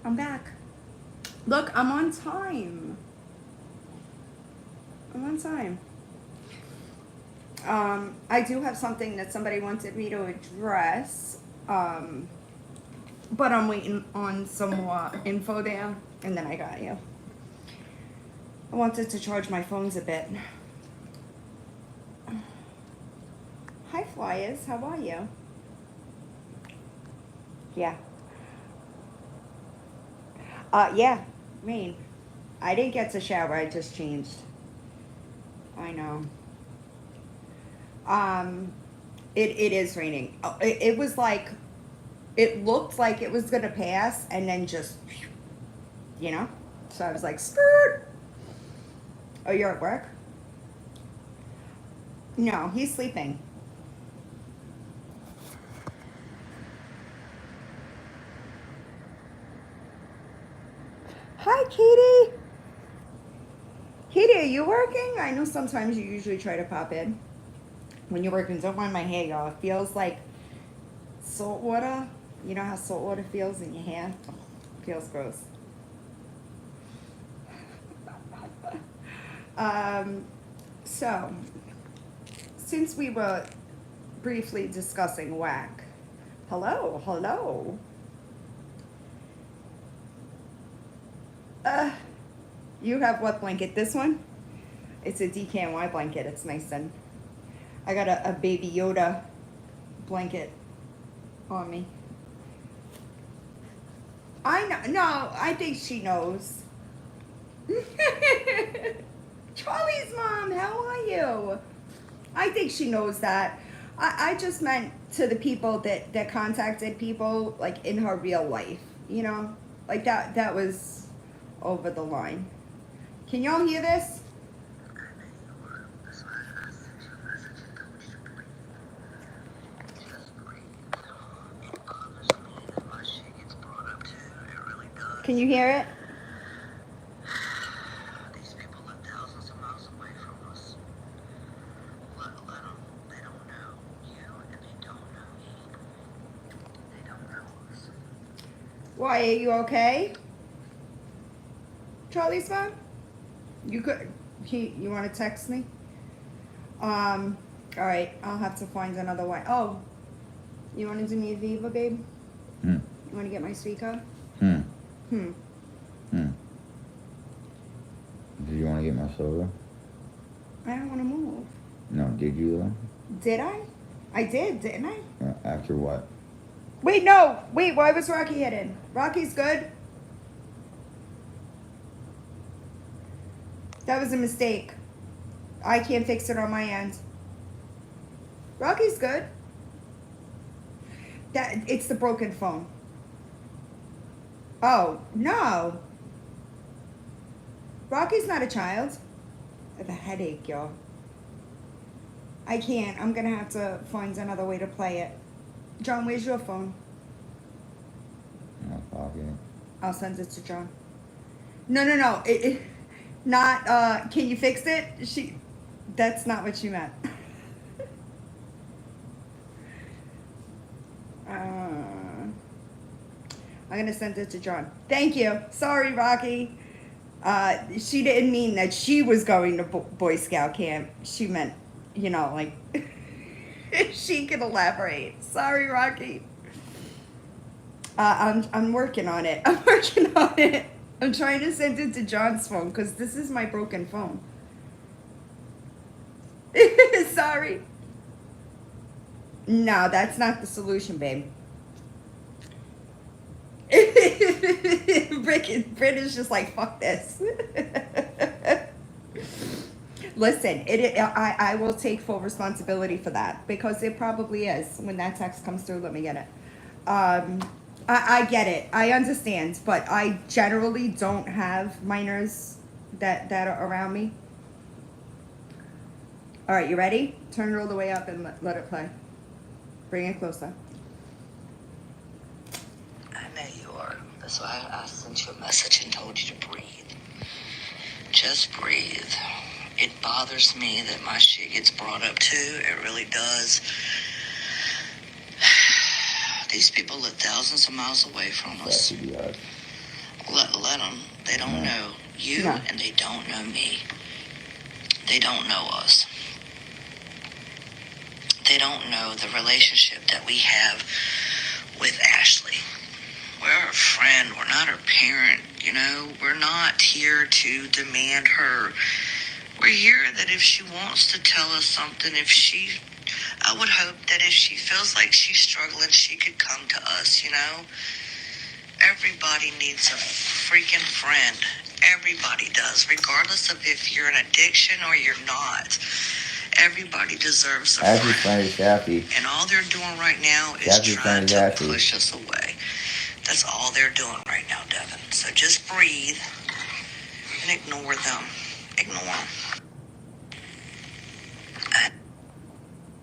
I'm back. Look, I'm on time. I'm on time. I do have something that somebody wanted me to address, but I'm waiting on some more info there, and then I got you. I wanted to charge my phones a bit. Hi, Flyers. How are you? Yeah. Yeah. Rain. I didn't get to shower. I just changed. I know. It is raining. It was like, it looked like it was gonna pass, and then just, you know. So I was like, skirt. Oh, you're at work? No, he's sleeping. Hi, Katie. Katie, are you working? I know sometimes you usually try to pop in when you're working. Don't mind my hair, y'all. It feels like salt water. You know how salt water feels in your hair? Oh, feels gross. So, since we were briefly discussing whack, hello. You have what blanket? This one? It's a DKNY blanket. It's nice, and I got a Baby Yoda blanket on me. I know. No, I think she knows. Charlie's mom, how are you? I think she knows that. I just meant to the people that contacted people, like, in her real life, you know? Like, that was over the line. Can y'all hear this? Can you hear it? These people live thousands of miles away from us. Let them. They don't know you, and they don't know me. They don't know us. Why, are you okay? Charlie's mom? You want to text me? All right, I'll have to find another way. Oh, you want to do me a Viva, babe? You want to get my speaker? Do you want to get my soda? I don't want to move. No, did you though? Did I? I did, didn't I? After what? Wait, no. Wait, why was Rocky hidden? Rocky's good. That was a mistake. I can't fix it on my end. Rocky's good. It's the broken phone. Oh, no. Rocky's not a child. I have a headache, y'all. I can't. I'm gonna have to find another way to play it. John, where's your phone? In my pocket. I'll send it to John. No. Can you fix it? That's not what she meant. I'm gonna send it to John. Thank you. Sorry, Rocky. She didn't mean that she was going to Boy Scout camp. She meant, like, she can elaborate. Sorry, Rocky. I'm working on it. I'm trying to send it to John's phone because this is my broken phone. Sorry. No, that's not the solution, babe. Brit is just like, fuck this. Listen, I will take full responsibility for that because it probably is. When that text comes through, let me get it. I get it. I understand, but I generally don't have minors that are around me. All right, you ready? Turn it all the way up and let it play. Bring it closer. I know you are. That's why I sent you a message and told you to breathe. Just breathe. It bothers me that my shit gets brought up too. It really does. These people live thousands of miles away from us. Let them. They don't know you, No. and they don't know me. They don't know us. They don't know the relationship that we have with Ashley. We're her friend. We're not her parent. You know, we're not here to demand her. We're here that if she wants to tell us something, I would hope that if she feels like she's struggling, she could come to us, you know? Everybody needs a freaking friend. Everybody does, regardless of if you're an addiction or you're not. Everybody deserves a Ashley's friend. friend is Shafi. And all they're doing right now is Shafi's trying friend is to Ashley. push us away. That's all they're doing right now, Devin. So just breathe and ignore them. Ignore them.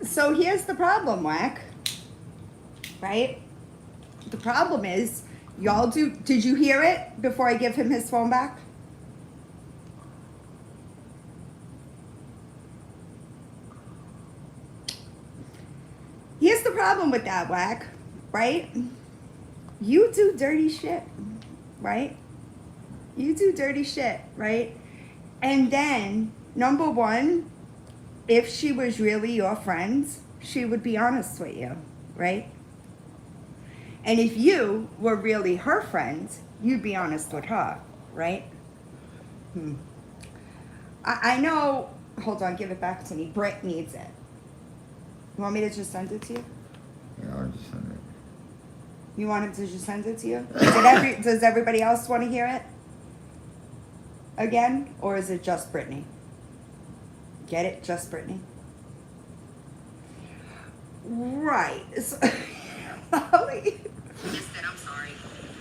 So here's the problem, Whack. Right? The problem is, y'all do. Did you hear it before I give him his phone back? Here's the problem with that, Whack. Right? You do dirty shit. Right? You do dirty shit. Right? And then, number one, if she was really your friend, she would be honest with you, right? And if you were really her friend, you'd be honest with her, right? I know, hold on, give it back to me. Britt needs it. You want me to just send it to you? Yeah, I'll just send it. You want him to just send it to you? Does everybody else want to hear it? Again? Or is it just Brittany? Get it? Just Brittany? Right. So, Holly. Just said, I'm sorry.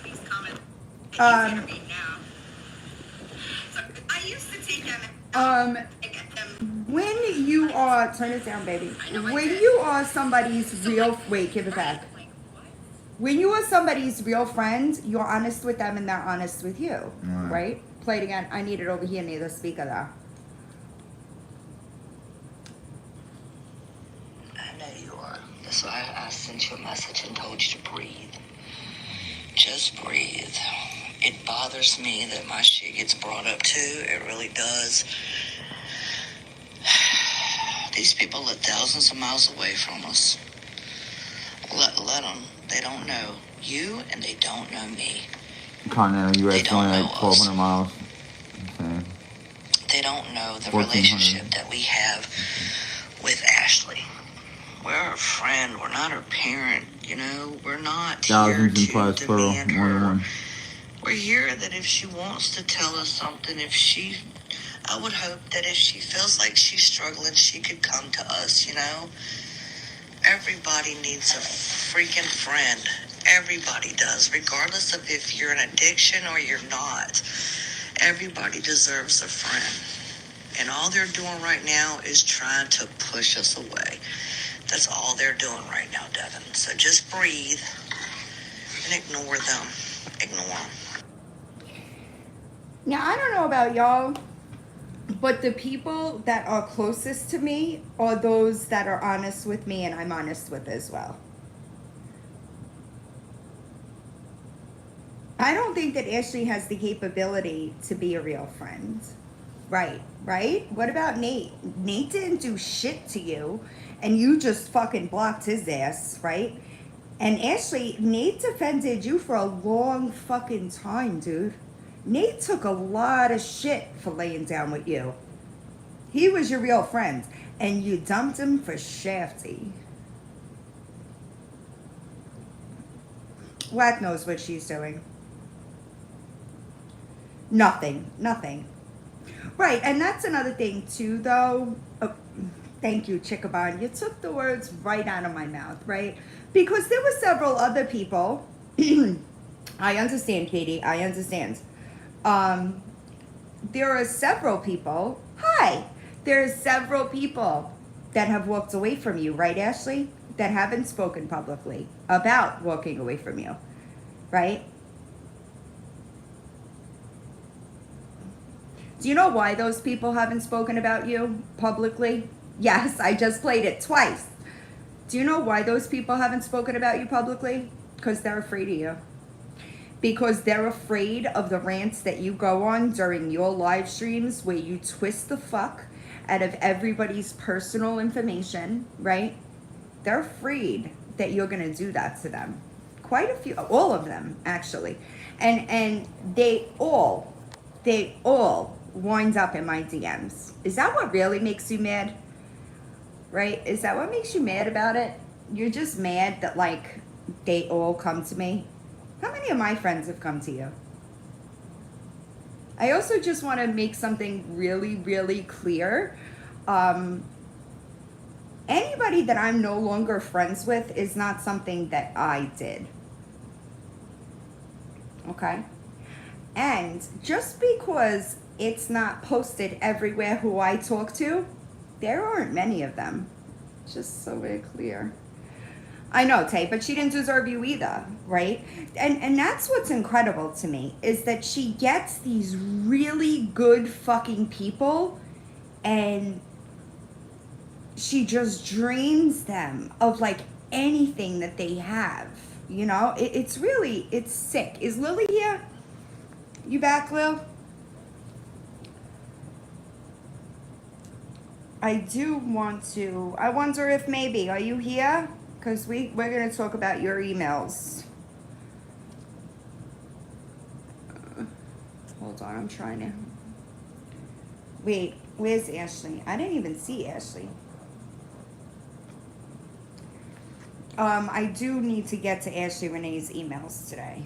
Please comment. Um, Intervene now. So I used to take them Um, and get them. when you are, turn it down, baby. When you are somebody's real, wait, give it back. Like, what? When you are somebody's real friend, you're honest with them and they're honest with you, Right. right? Play it again. I need it over here near the speaker there. I know you are. That's why I sent you a message and told you to breathe. Just breathe. It bothers me that my shit gets brought up too. It really does. These people live thousands of miles away from us. Let them. They don't know you, and they don't know me. Continental They US don't only know like us. 1,200 miles. Insane. They don't know the 1,400. relationship that we have with Ashley. We're her friend. We're not her parent. You know, we're not here Thousands and to plus plural, demand more than her. one. We're here that if she wants to tell us something, I would hope that if she feels like she's struggling, she could come to us, you know? Everybody needs a freaking friend. Everybody does, regardless of if you're an addiction or you're not. Everybody deserves a friend. And all they're doing right now is trying to push us away. That's all they're doing right now, Devin. So just breathe and ignore them. Ignore them. Now, I don't know about y'all, but the people that are closest to me are those that are honest with me and I'm honest with as well. I don't think that Ashley has the capability to be a real friend. Right? What about Nate? Nate didn't do shit to you and you just fucking blocked his ass, right? And Ashley, Nate defended you for a long fucking time, dude. Nate took a lot of shit for laying down with you. He was your real friend, and you dumped him for Shafty. Whack knows what she's doing. Nothing. Right, and that's another thing too, though. Oh, thank you, Chickabon. You took the words right out of my mouth, right? Because there were several other people. I understand, Katie. I understand. There are several people. Hi. There are several people that have walked away from you, right, Ashley? That haven't spoken publicly about walking away from you, right? Do you know why those people haven't spoken about you publicly? Yes, I just played it twice. Do you know why those people haven't spoken about you publicly? Because they're afraid of you. because they're afraid of the rants that you go on during your live streams where you twist the fuck out of everybody's personal information, right? They're afraid that you're gonna do that to them. Quite a few, all of them actually. And they all wind up in my DMs. Is that what really makes you mad? Right? Is that what makes you mad about it? You're just mad that like they all come to me. How many of my friends have come to you? I also just want to make something really, really clear. Anybody that I'm no longer friends with is not something that I did. Okay? And just because it's not posted everywhere who I talk to, there aren't many of them. Just so we're clear. I know, Tay, but she didn't deserve you either, right? And that's what's incredible to me, is that she gets these really good fucking people and she just drains them of like anything that they have. You know, it's really, it's sick. Is Lily here? You back, Lil? I do want to, I wonder if maybe, are you here? Because we're going to talk about your emails. Hold on, I'm trying to. Wait, where's Ashley? I didn't even see Ashley. I do need to get to Ashley Renee's emails today.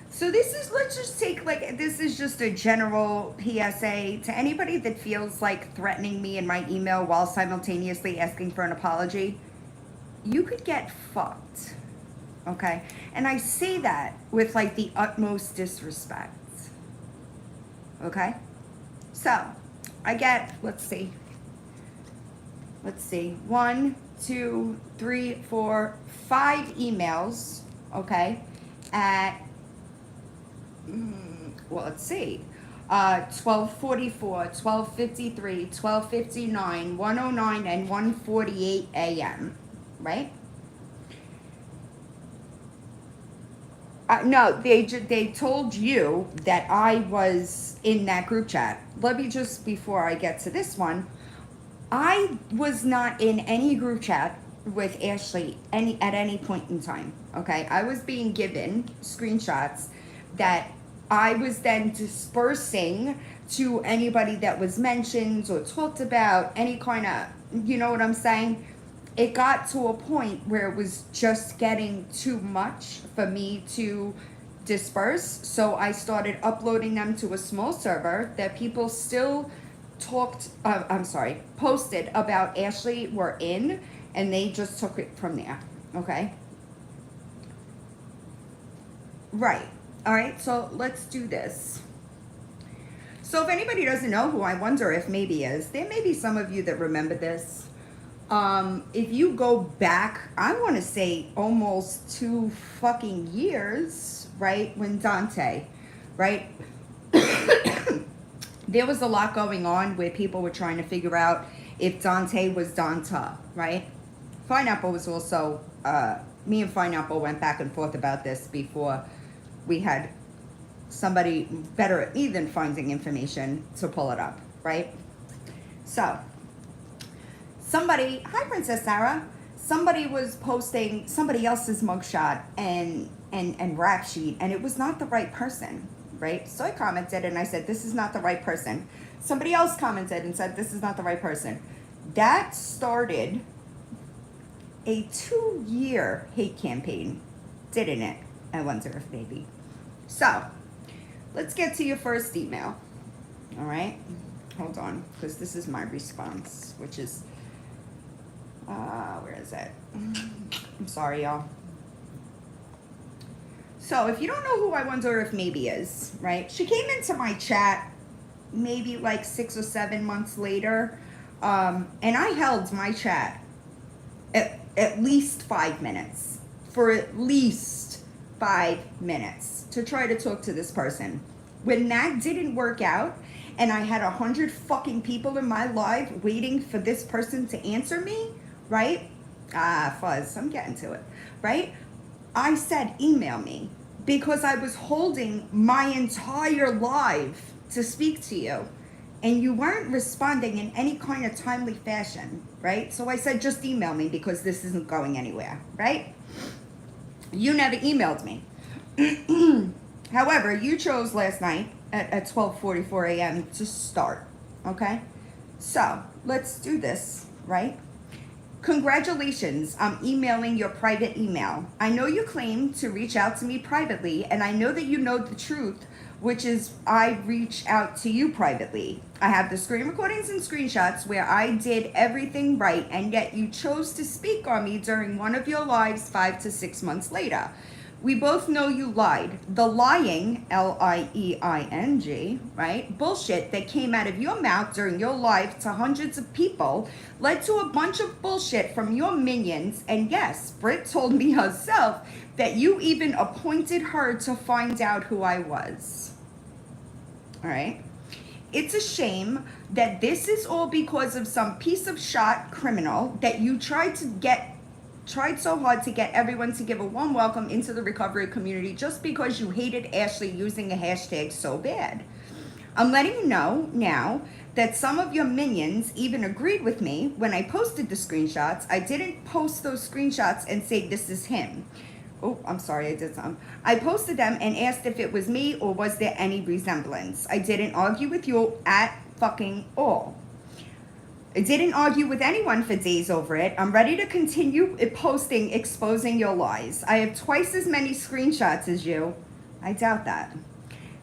So this is, let's just take like, this is just a general PSA to anybody that feels like threatening me in my email while simultaneously asking for an apology. You could get fucked, okay? And I say that with like the utmost disrespect, okay? So I get, let's see, 1, 2, 3, 4, 5 emails, okay, at, well, let's see, 12:44, 12:53, 12:59, 1:09, and 1:48 a.m., right? No, they told you that I was in that group chat. Let me just, before I get to this one, I was not in any group chat with Ashley at any point in time, okay? I was being given screenshots that I was then dispersing to anybody that was mentioned or talked about, any kind of, you know what I'm saying? It got to a point where it was just getting too much for me to disperse. So I started uploading them to a small server that people still posted about Ashley were in, and they just took it from there, okay? Right. All right, so let's do this. So if anybody doesn't know who I wonder if maybe is, there may be some of you that remember this. If you go back, I want to say almost 2 fucking years, right? When Dante, right? There was a lot going on where people were trying to figure out if Dante was Donta, right? Pineapple was also, me and Pineapple went back and forth about this before we had somebody better at me than finding information to pull it up, right? So, somebody, hi Princess Sarah, somebody was posting somebody else's mugshot and rap sheet, and it was not the right person, right? So I commented and I said, this is not the right person. Somebody else commented and said, this is not the right person. That started a 2-year hate campaign, didn't it? I wonder if maybe. So, let's get to your first email. All right? Hold on, because this is my response, which is, where is it? I'm sorry, y'all. So, if you don't know who I wonder if maybe is, right? She came into my chat maybe like 6 or 7 months later, and I held my chat at least 5 minutes. For at least 5 minutes to try to talk to this person. When that didn't work out and I had 100 fucking people in my live waiting for this person to answer me, right? Fuzz, I'm getting to it, right? I said email me because I was holding my entire life to speak to you and you weren't responding in any kind of timely fashion, right? So I said, just email me because this isn't going anywhere, right? You never emailed me. However, you chose last night at 12:44 a.m. to start, okay? So let's do this, right? Congratulations, I'm emailing your private email. I know you claim to reach out to me privately, and I know that you know the truth, which is I reach out to you privately. I have the screen recordings and screenshots where I did everything right, and yet you chose to speak on me during one of your lives 5 to 6 months later. We both know you lied. The lying, L-I-E-I-N-G, right, bullshit that came out of your mouth during your life to hundreds of people led to a bunch of bullshit from your minions. And yes, Britt told me herself that you even appointed her to find out who I was. All right? It's a shame that this is all because of some piece of shot criminal that you tried so hard to get everyone to give a warm welcome into the recovery community just because you hated Ashley using a hashtag so bad. I'm letting you know now that some of your minions even agreed with me when I posted the screenshots. I didn't post those screenshots and say this is him. Oh, I'm sorry, I did some. I posted them and asked if it was me or was there any resemblance. I didn't argue with you at fucking all. I didn't argue with anyone for days over it. I'm ready to continue posting, exposing your lies. I have twice as many screenshots as you. I doubt that.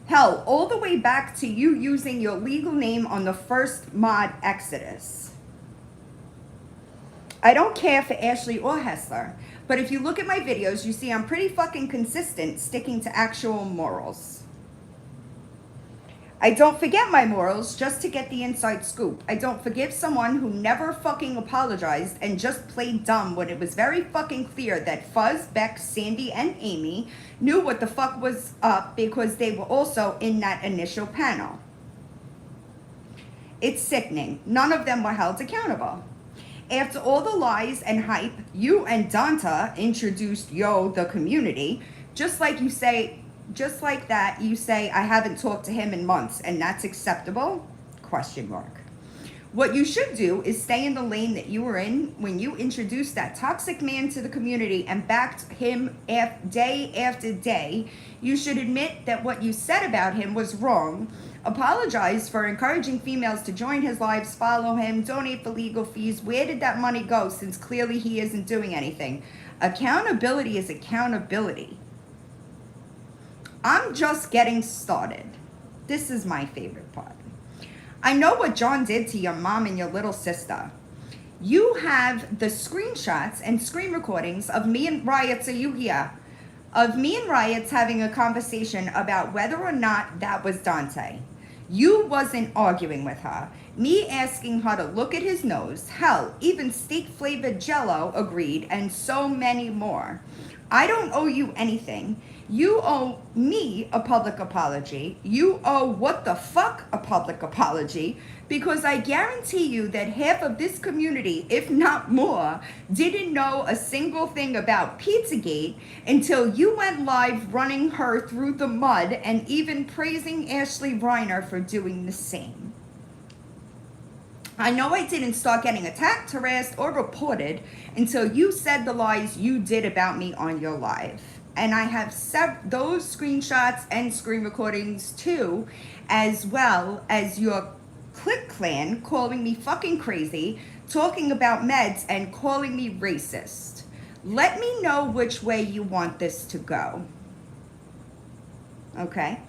Hell, all the way back to you using your legal name on the first mod Exodus. I don't care for Ashley or Hessler, but if you look at my videos, you see I'm pretty fucking consistent sticking to actual morals. I don't forget my morals just to get the inside scoop. I don't forgive someone who never fucking apologized and just played dumb when it was very fucking clear that Fuzz, Beck, Sandy, and Amy knew what the fuck was up because they were also in that initial panel. It's sickening. None of them were held accountable. After all the lies and hype, you and Donta introduced the community, just like that, you say, I haven't talked to him in months, and that's acceptable? Question mark. What you should do is stay in the lane that you were in when you introduced that toxic man to the community and backed him day after day. You should admit that what you said about him was wrong. Apologize for encouraging females to join his lives, follow him, donate for legal fees. Where did that money go, since clearly he isn't doing anything? Accountability is accountability. I'm just getting started. This is my favorite part. I know what John did to your mom and your little sister. You have the screenshots and screen recordings of me and Riots, are you here? Of me and Riots having a conversation about whether or not that was Dante. You wasn't arguing with her. Me asking her to look at his nose. Hell, even steak-flavored Jell-O agreed, and so many more. I don't owe you anything. You owe me a public apology. You owe what the fuck a public apology, because I guarantee you that half of this community, if not more, didn't know a single thing about Pizzagate until you went live running her through the mud and even praising Ashley Reiner for doing the same. I know I didn't start getting attacked, harassed, or reported until you said the lies you did about me on your live. And I have those screenshots and screen recordings too, as well as your Click Clan calling me fucking crazy, talking about meds, and calling me racist. Let me know which way you want this to go. Okay?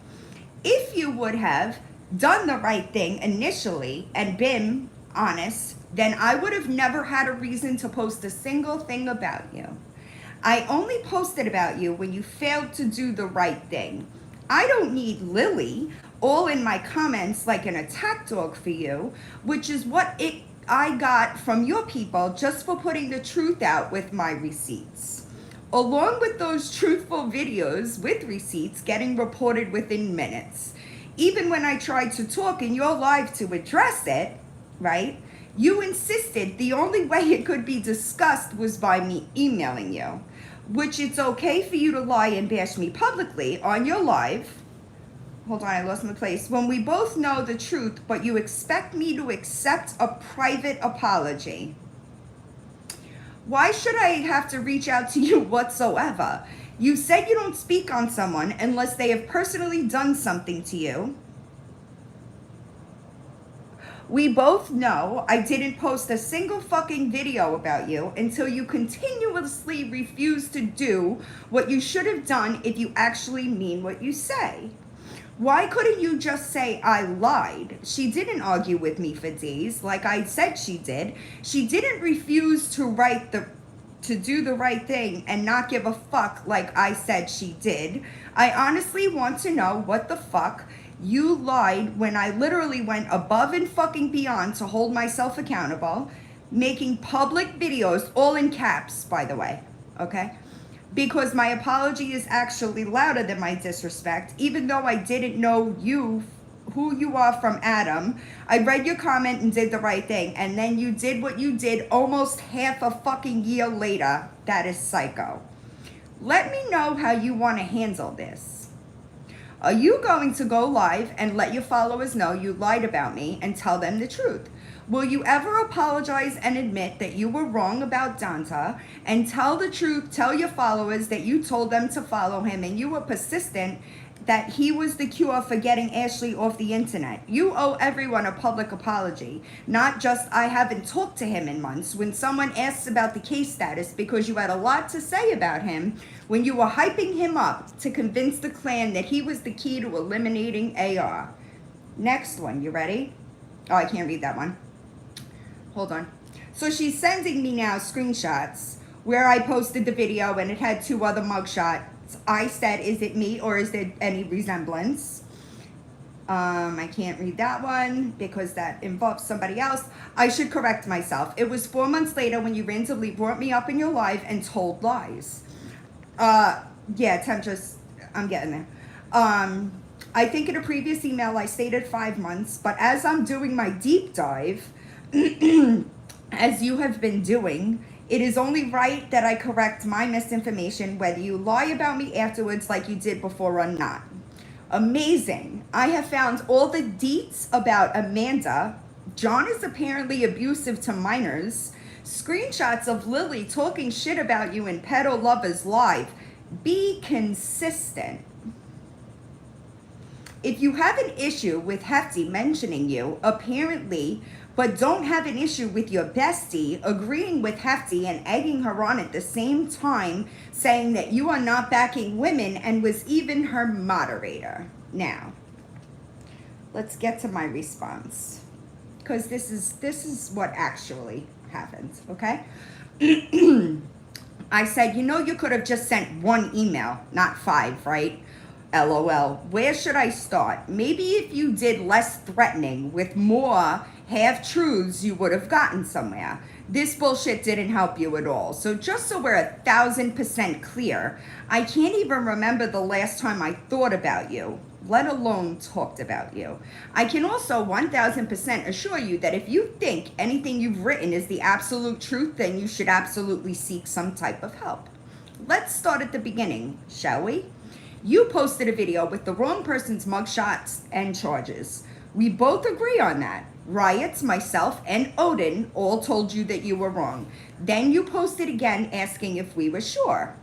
If you would have done the right thing initially and been honest, then I would have never had a reason to post a single thing about you. I only posted about you when you failed to do the right thing. I don't need Lily all in my comments like an attack dog for you, which is what I got from your people just for putting the truth out with my receipts. Along with those truthful videos with receipts getting reported within minutes. Even when I tried to talk in your live to address it, right? You insisted the only way it could be discussed was by me emailing you, which it's okay for you to lie and bash me publicly on your live. Hold on, I lost my place. When we both know the truth, but you expect me to accept a private apology. Why should I have to reach out to you whatsoever? You said you don't speak on someone unless they have personally done something to you. We both know I didn't post a single fucking video about you until you continuously refuse to do what you should have done if you actually mean what you say. Why couldn't you just say I lied? She didn't argue with me for days like I said she did. She didn't refuse to do the right thing and not give a fuck like I said she did. I honestly want to know what the fuck you lied when I literally went above and fucking beyond to hold myself accountable, making public videos, all in caps, by the way, okay? Because my apology is actually louder than my disrespect, even though I didn't know who you are from Adam. I read your comment and did the right thing, and then you did what you did almost half a fucking year later. That is psycho. Let me know how you want to handle this. Are you going to go live and let your followers know you lied about me and tell them the truth? Will you ever apologize and admit that you were wrong about Danta and tell the truth, tell your followers that you told them to follow him and you were persistent that he was the cure for getting Ashley off the internet? You owe everyone a public apology, not just I haven't talked to him in months when someone asks about the case status because you had a lot to say about him when you were hyping him up to convince the clan that he was the key to eliminating AR. Next one, you ready? Oh, I can't read that one. Hold on. So she's sending me now screenshots where I posted the video and it had 2 other mugshots. I said, is it me or is there any resemblance? I can't read that one because that involves somebody else. I should correct myself. It was 4 months later when you randomly brought me up in your live and told lies. Yeah, Temptress, I'm getting there. I think in a previous email I stated 5 months, but as I'm doing my deep dive, as you have been doing, it is only right that I correct my misinformation, whether you lie about me afterwards like you did before or not. Amazing. I have found all the deets about Amanda. John is apparently abusive to minors. Screenshots of Lily talking shit about you in Pedo Lovers Live. Be consistent. If you have an issue with Hefty mentioning you, apparently, but don't have an issue with your bestie agreeing with Hefty and egging her on at the same time, saying that you are not backing women and was even her moderator. Now, let's get to my response, because this is what actually happened, okay? I said, you could have just sent 1 email, not 5, right? LOL. Where should I start? Maybe if you did less threatening with more half-truths, you would have gotten somewhere. This bullshit didn't help you at all. So just so we're 1000% clear, I can't even remember the last time I thought about you, let alone talked about you. I can also 1000% assure you that if you think anything you've written is the absolute truth, then you should absolutely seek some type of help. Let's start at the beginning, shall we? You posted a video with the wrong person's mugshots and charges. We both agree on that. Riots, myself, and Odin all told you that you were wrong. Then you posted again asking if we were sure.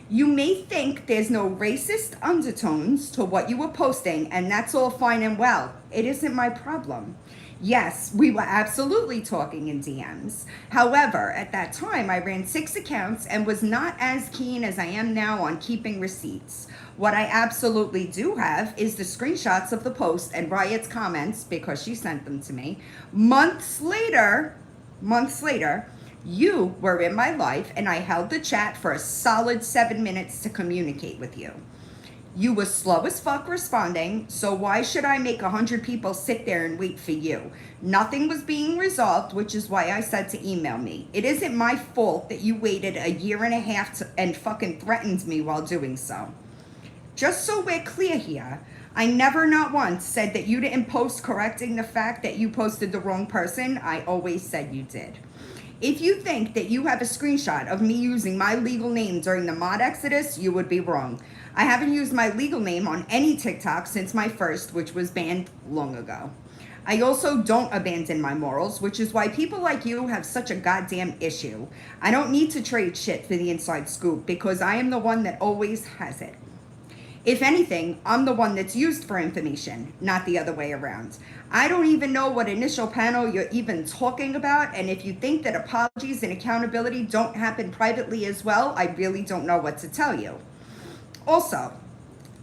You may think there's no racist undertones to what you were posting, and that's all fine and well. It isn't my problem. Yes, we were absolutely talking in DMs. However, at that time, I ran 6 accounts and was not as keen as I am now on keeping receipts. What I absolutely do have is the screenshots of the post and Riot's comments, because she sent them to me. Months later, you were in my life and I held the chat for a solid 7 minutes to communicate with you. You were slow as fuck responding, so why should I make 100 people sit there and wait for you? Nothing was being resolved, which is why I said to email me. It isn't my fault that you waited a year and a half and fucking threatened me while doing so. Just so we're clear here, I never, not once, said that you didn't post correcting the fact that you posted the wrong person. I always said you did. If you think that you have a screenshot of me using my legal name during the mod exodus, you would be wrong. I haven't used my legal name on any TikTok since my first, which was banned long ago. I also don't abandon my morals, which is why people like you have such a goddamn issue. I don't need to trade shit for the inside scoop because I am the one that always has it. If anything, I'm the one that's used for information, not the other way around. I don't even know what initial panel you're even talking about, and if you think that apologies and accountability don't happen privately as well, I really don't know what to tell you. Also,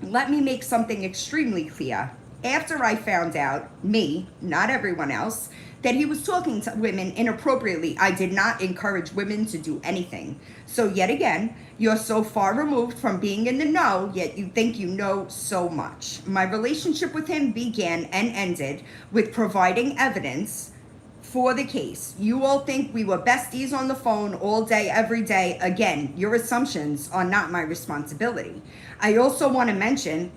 let me make something extremely clear. After I found out, me, not everyone else, that he was talking to women inappropriately, I did not encourage women to do anything. So yet again, you're so far removed from being in the know, yet you think you know so much. My relationship with him began and ended with providing evidence for the case. You all think we were besties on the phone all day, every day. Again, your assumptions are not my responsibility. I also want to mention,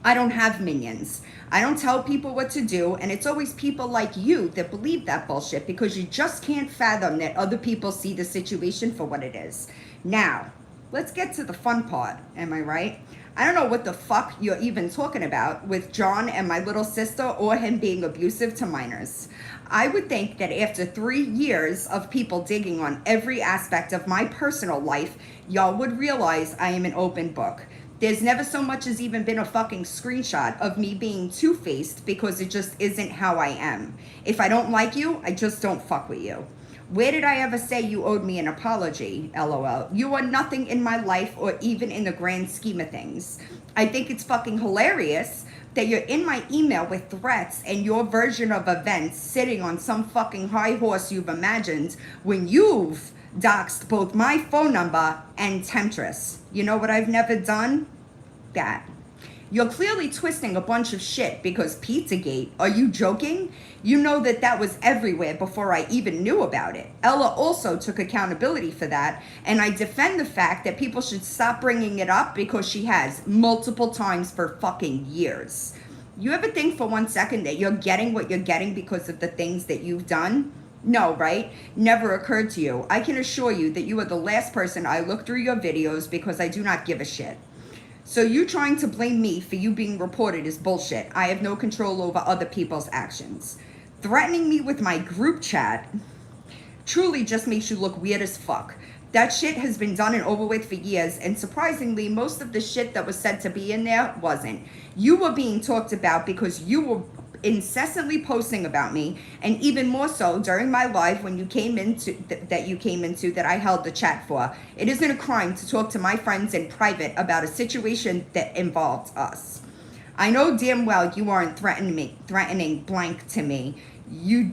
I don't have minions. I don't tell people what to do, and it's always people like you that believe that bullshit because you just can't fathom that other people see the situation for what it is. Now, let's get to the fun part, am I right? I don't know what the fuck you're even talking about with John and my little sister or him being abusive to minors. I would think that after 3 years of people digging on every aspect of my personal life, y'all would realize I am an open book. There's never so much as even been a fucking screenshot of me being two-faced because it just isn't how I am. If I don't like you, I just don't fuck with you. Where did I ever say you owed me an apology? LOL. You are nothing in my life or even in the grand scheme of things. I think it's fucking hilarious that you're in my email with threats and your version of events sitting on some fucking high horse you've imagined when you've doxed both my phone number and Temptress. You know what I've never done? That. You're clearly twisting a bunch of shit because Pizzagate. Are you joking? You know that was everywhere before I even knew about it. Ella also took accountability for that, and I defend the fact that people should stop bringing it up because she has multiple times for fucking years. You ever think for 1 second that you're getting what you're getting because of the things that you've done? No, right? Never occurred to you. I can assure you that you are the last person I look through your videos because I do not give a shit. So you trying to blame me for you being reported is bullshit. I have no control over other people's actions. Threatening me with my group chat truly just makes you look weird as fuck. That shit has been done and over with for years, and surprisingly, most of the shit that was said to be in there wasn't. You were being talked about because you were incessantly posting about me, and even more so during my live when you came into that I held the chat for. It isn't a crime to talk to my friends in private about a situation that involved us. I know damn well you aren't threatening blank to me. You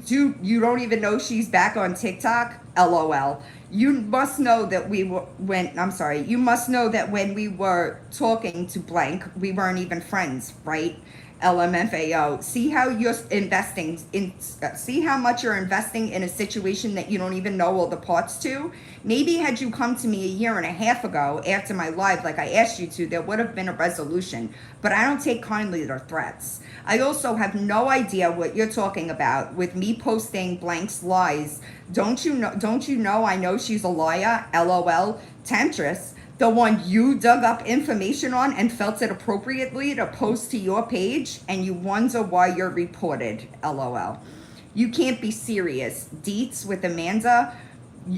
don't even know she's back on TikTok? LOL. You must know that you must know that when we were talking to blank, we weren't even friends, right? LMFAO. See how much you're investing in a situation that you don't even know all the parts to? Maybe had you come to me a year and a half ago after my live like I asked you to, there would have been a resolution, but I don't take kindly to threats. I also have no idea what you're talking about with me posting blank's lies. Don't you know I know she's a liar? LOL. Temptress, the one you dug up information on and felt it appropriately to post to your page, and you wonder why you're reported. LOL. You can't be serious. Deets with Amanda,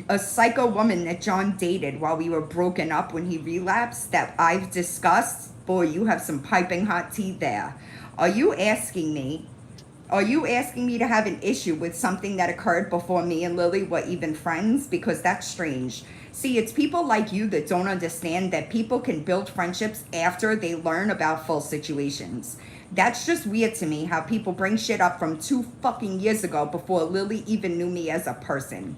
a psycho woman that John dated while we were broken up when he relapsed, that I've discussed. Boy, you have some piping hot tea there. Are you asking me to have an issue with something that occurred before me and Lily were even friends? Because that's strange. See, it's people like you that don't understand that people can build friendships after they learn about full situations. That's just weird to me how people bring shit up from 2 fucking years ago before Lily even knew me as a person.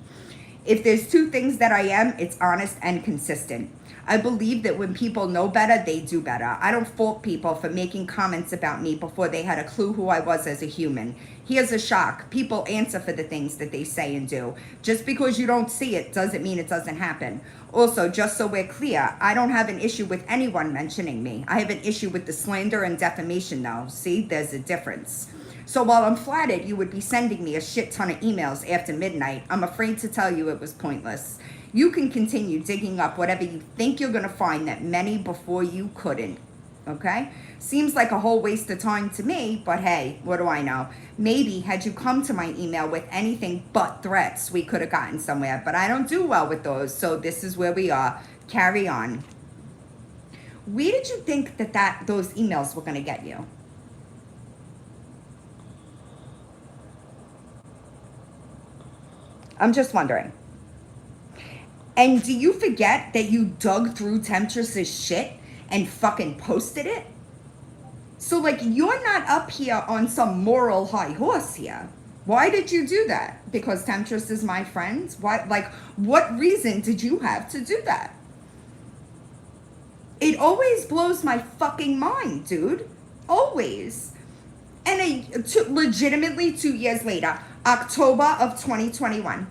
If there's two things that I am, it's honest and consistent. I believe that when people know better, they do better. I don't fault people for making comments about me before they had a clue who I was as a human. Here's a shock. People answer for the things that they say and do. Just because you don't see it doesn't mean it doesn't happen. Also, just so we're clear, I don't have an issue with anyone mentioning me. I have an issue with the slander and defamation though. See, there's a difference. So while I'm flattered you would be sending me a shit ton of emails after midnight, I'm afraid to tell you it was pointless. You can continue digging up whatever you think you're going to find that many before you couldn't. Okay? Seems like a whole waste of time to me, but hey, what do I know? Maybe had you come to my email with anything but threats, we could have gotten somewhere, but I don't do well with those, so this is where we are. Carry on. Where did you think that those emails were going to get you? I'm just wondering. And do you forget that you dug through Temptress's shit and fucking posted it? So, like, you're not up here on some moral high horse here. Why did you do that? Because Temptress is my friend? Why, like, what reason did you have to do that? It always blows my fucking mind, dude. Always. And legitimately 2 years later, October of 2021.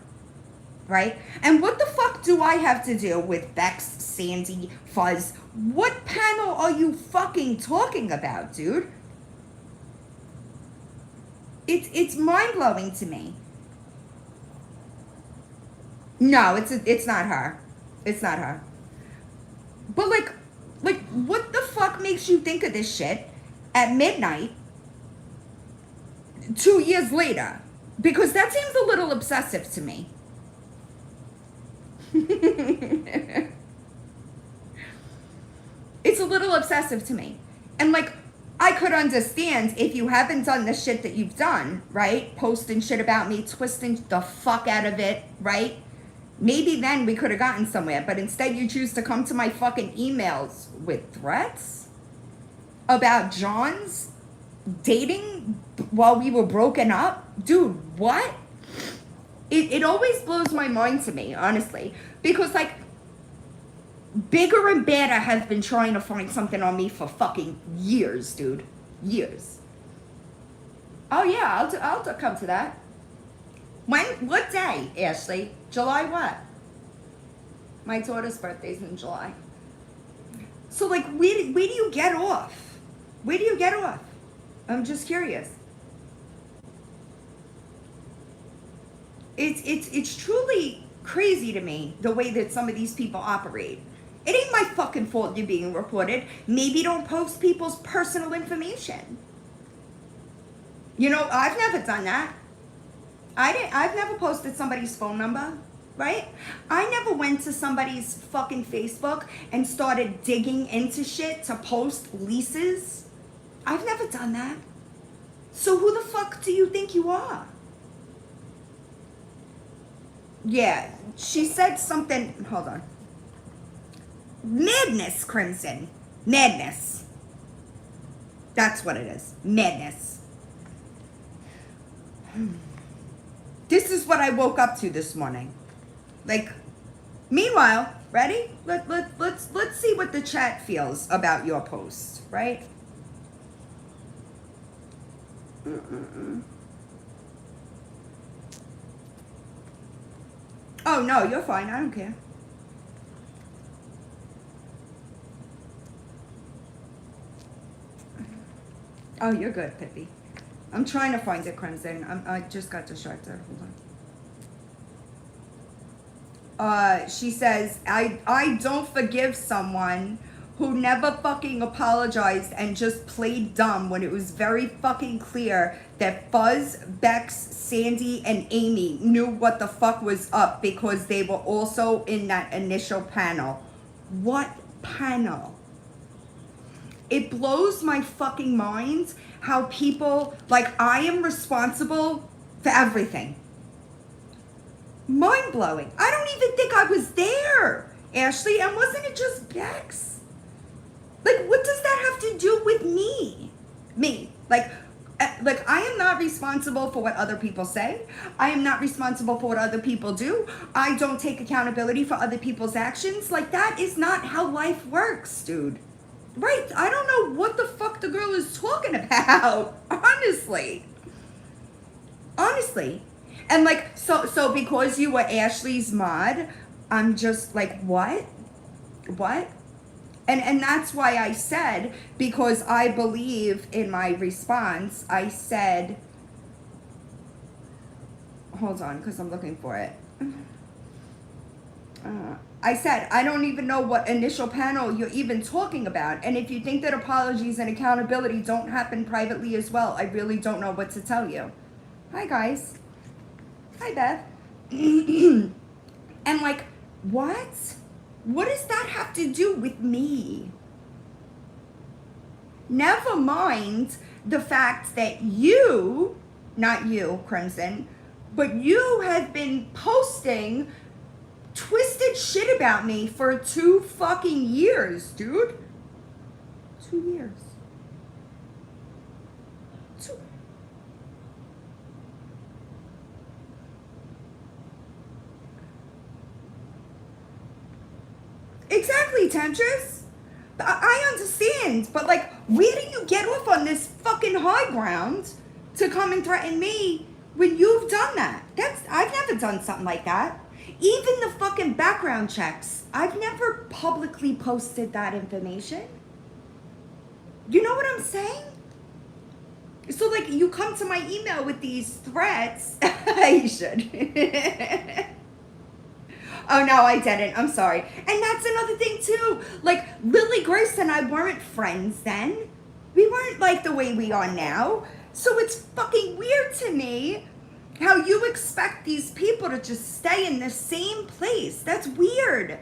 Right? And what the fuck do I have to do with Bex, Sandy, Fuzz? What panel are you fucking talking about, dude? It's mind-blowing to me. No, it's not her. It's not her. But like what the fuck makes you think of this shit at midnight 2 years later? Because that seems a little obsessive to me. It's a little obsessive to me. And like, I could understand if you haven't done the shit that you've done, right? Posting shit about me, twisting the fuck out of it, right? Maybe then we could have gotten somewhere, but instead you choose to come to my fucking emails with threats about John's dating while we were broken up. Dude, what? It always blows my mind to me, honestly, because like bigger and badder has been trying to find something on me for fucking years, dude. Years. Oh yeah, I'll come to that. What day, Ashley? July what? My daughter's birthday's in July. So like, where do you get off? Where do you get off? I'm just curious. It's truly crazy to me the way that some of these people operate. It ain't my fucking fault you're being reported. Maybe don't post people's personal information. You know, I've never done that. I've never posted somebody's phone number, right? I never went to somebody's fucking Facebook and started digging into shit to post leases. I've never done that. So who the fuck do you think you are? Yeah, she said something, hold on. Madness, Crimson. Madness. That's what it is. Madness. This is what I woke up to this morning. Like, meanwhile, ready? Let's see what the chat feels about your post, right? Oh, no, you're fine. I don't care. Oh, you're good, Pippi. I'm trying to find it, Crimson. I just got distracted. Hold on. She says, I don't forgive someone who never fucking apologized and just played dumb when it was very fucking clear that Fuzz, Bex, Sandy, and Amy knew what the fuck was up because they were also in that initial panel. What panel? It blows my fucking mind how people, like, I am responsible for everything. Mind-blowing. I don't even think I was there, Ashley, and wasn't it just Bex? Like, what does that have to do with me? Me. Like, Like, I am not responsible for what other people say. I am not responsible for what other people do. I don't take accountability for other people's actions. Like, that is not how life works, dude. Right? I don't know what the fuck the girl is talking about. Honestly. Honestly. And like, so because you were Ashley's mod, I'm just like, what? What? And that's why I said, because I believe in my response, I said, hold on, because I'm looking for it. I said, I don't even know what initial panel you're even talking about. And if you think that apologies and accountability don't happen privately as well, I really don't know what to tell you. Hi, guys. Hi, Beth. And like, what? What does that have to do with me? Never mind the fact that you, not you, Crimson, but you have been posting twisted shit about me for 2 fucking years, dude. 2 years. 2. Exactly, Temptress. I understand, but like, where do you get off on this fucking high ground to come and threaten me when you've done that? I've never done something like that. Even the fucking background checks, I've never publicly posted that information. You know what I'm saying? So like, you come to my email with these threats. You should. Oh, no, I didn't. I'm sorry. And that's another thing, too. Like, Lily Grace and I weren't friends then. We weren't like the way we are now. So it's fucking weird to me how you expect these people to just stay in the same place. That's weird.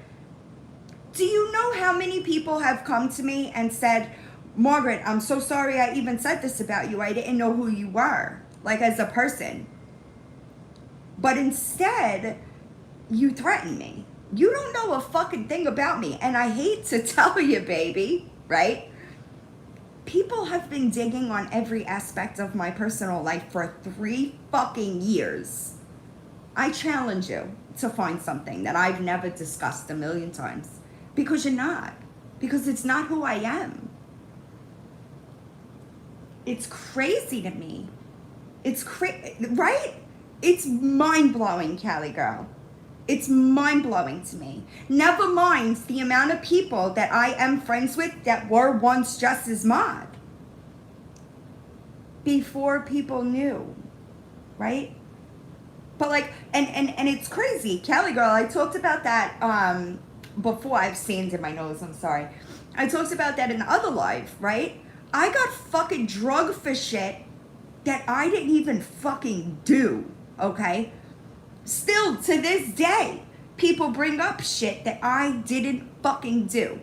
Do you know how many people have come to me and said, Margaret, I'm so sorry I even said this about you. I didn't know who you were, like, as a person. But instead, you threaten me. You don't know a fucking thing about me. And I hate to tell you, baby, right? People have been digging on every aspect of my personal life for 3 fucking years. I challenge you to find something that I've never discussed a million times. Because you're not. Because it's not who I am. It's crazy to me. It's right? It's mind-blowing, Cali girl. It's mind-blowing to me. Never mind the amount of people that I am friends with that were once just as mod. Before people knew, right? But like, and it's crazy. Cali girl, I talked about that before. I have sand in my nose, I'm sorry. I talked about that in the other live, right? I got fucking drugged for shit that I didn't even fucking do, okay? Still, to this day, people bring up shit that I didn't fucking do.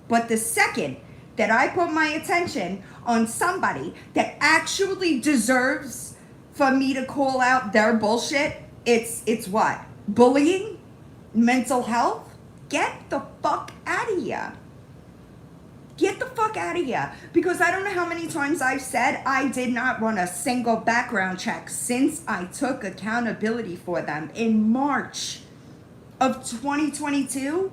But the second that I put my attention on somebody that actually deserves for me to call out their bullshit, it's what? Bullying? Mental health? Get the fuck out of here. Get the fuck out of here. Because I don't know how many times I've said I did not run a single background check since I took accountability for them in March of 2022.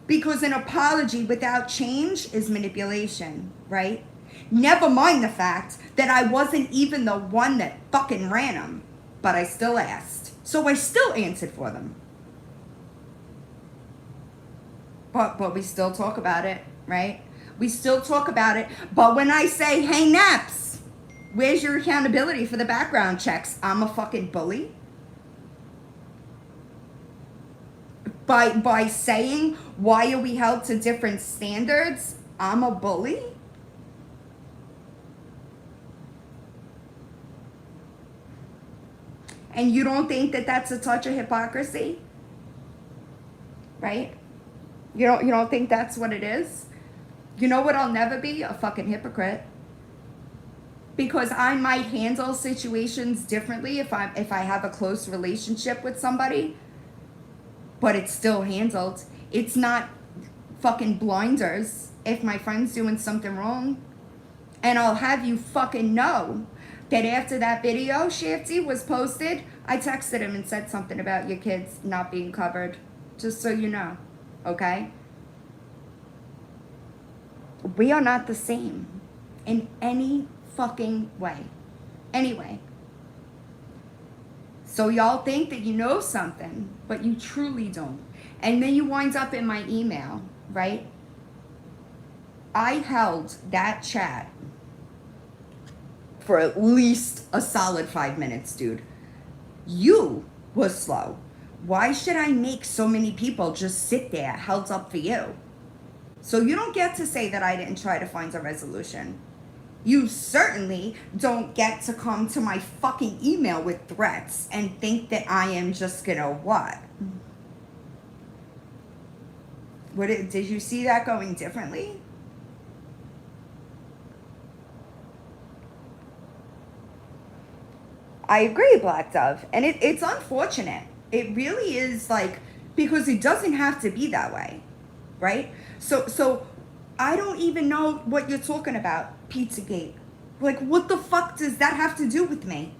Because an apology without change is manipulation, right? Never mind the fact that I wasn't even the one that fucking ran them. But I still asked. So I still answered for them. But we still talk about it, right? We still talk about it. But when I say, hey, Naps, where's your accountability for the background checks? I'm a fucking bully. By saying, why are we held to different standards? I'm a bully? And you don't think that that's a touch of hypocrisy? Right? You don't think that's what it is? You know what I'll never be? A fucking hypocrite. Because I might handle situations differently if I have a close relationship with somebody. But it's still handled. It's not fucking blinders if my friend's doing something wrong. And I'll have you fucking know that after that video, Shafty, was posted, I texted him and said something about your kids not being covered. Just so you know, okay? We are not the same in any fucking way. Anyway. So y'all think that you know something, but you truly don't. And then you wind up in my email, right? I held that chat for at least a solid 5 minutes, dude. You was slow. Why should I make so many people just sit there held up for you? So you don't get to say that I didn't try to find a resolution. You certainly don't get to come to my fucking email with threats and think that I am just gonna what? Did you see that going differently? I agree, Black Dove. And it's unfortunate. It really is, like, because it doesn't have to be that way, right? So I don't even know what you're talking about, Pizzagate. Like, what the fuck does that have to do with me?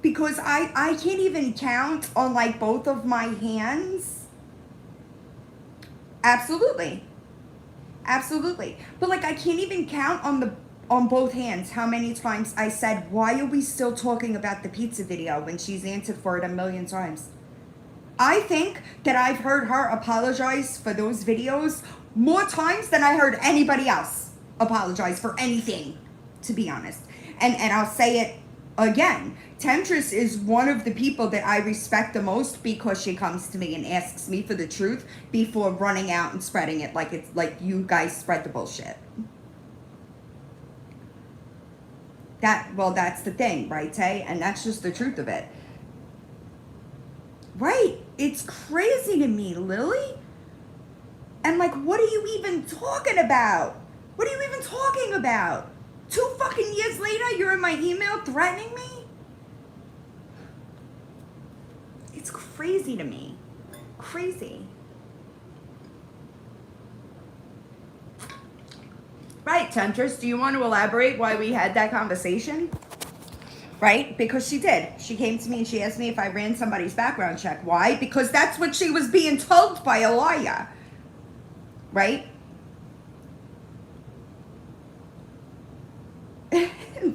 Because I can't even count on, like, both of my hands. Absolutely. Absolutely. But, like, I can't even count on both hands how many times I said, why are we still talking about the pizza video when she's answered for it a million times? I think that I've heard her apologize for those videos more times than I heard anybody else apologize for anything, to be honest. And I'll say it again. Temptress is one of the people that I respect the most because she comes to me and asks me for the truth before running out and spreading it like it's like you guys spread the bullshit. That's the thing, right, Tay? And that's just the truth of it. Right. It's crazy to me, Lily. And, like, what are you even talking about? What are you even talking about? 2 fucking years later, you're in my email threatening me? It's crazy to me. Crazy. Right, Temptress, do you want to elaborate why we had that conversation? Right? Because she did. She came to me and she asked me if I ran somebody's background check. Why? Because that's what she was being told by a lawyer. Right?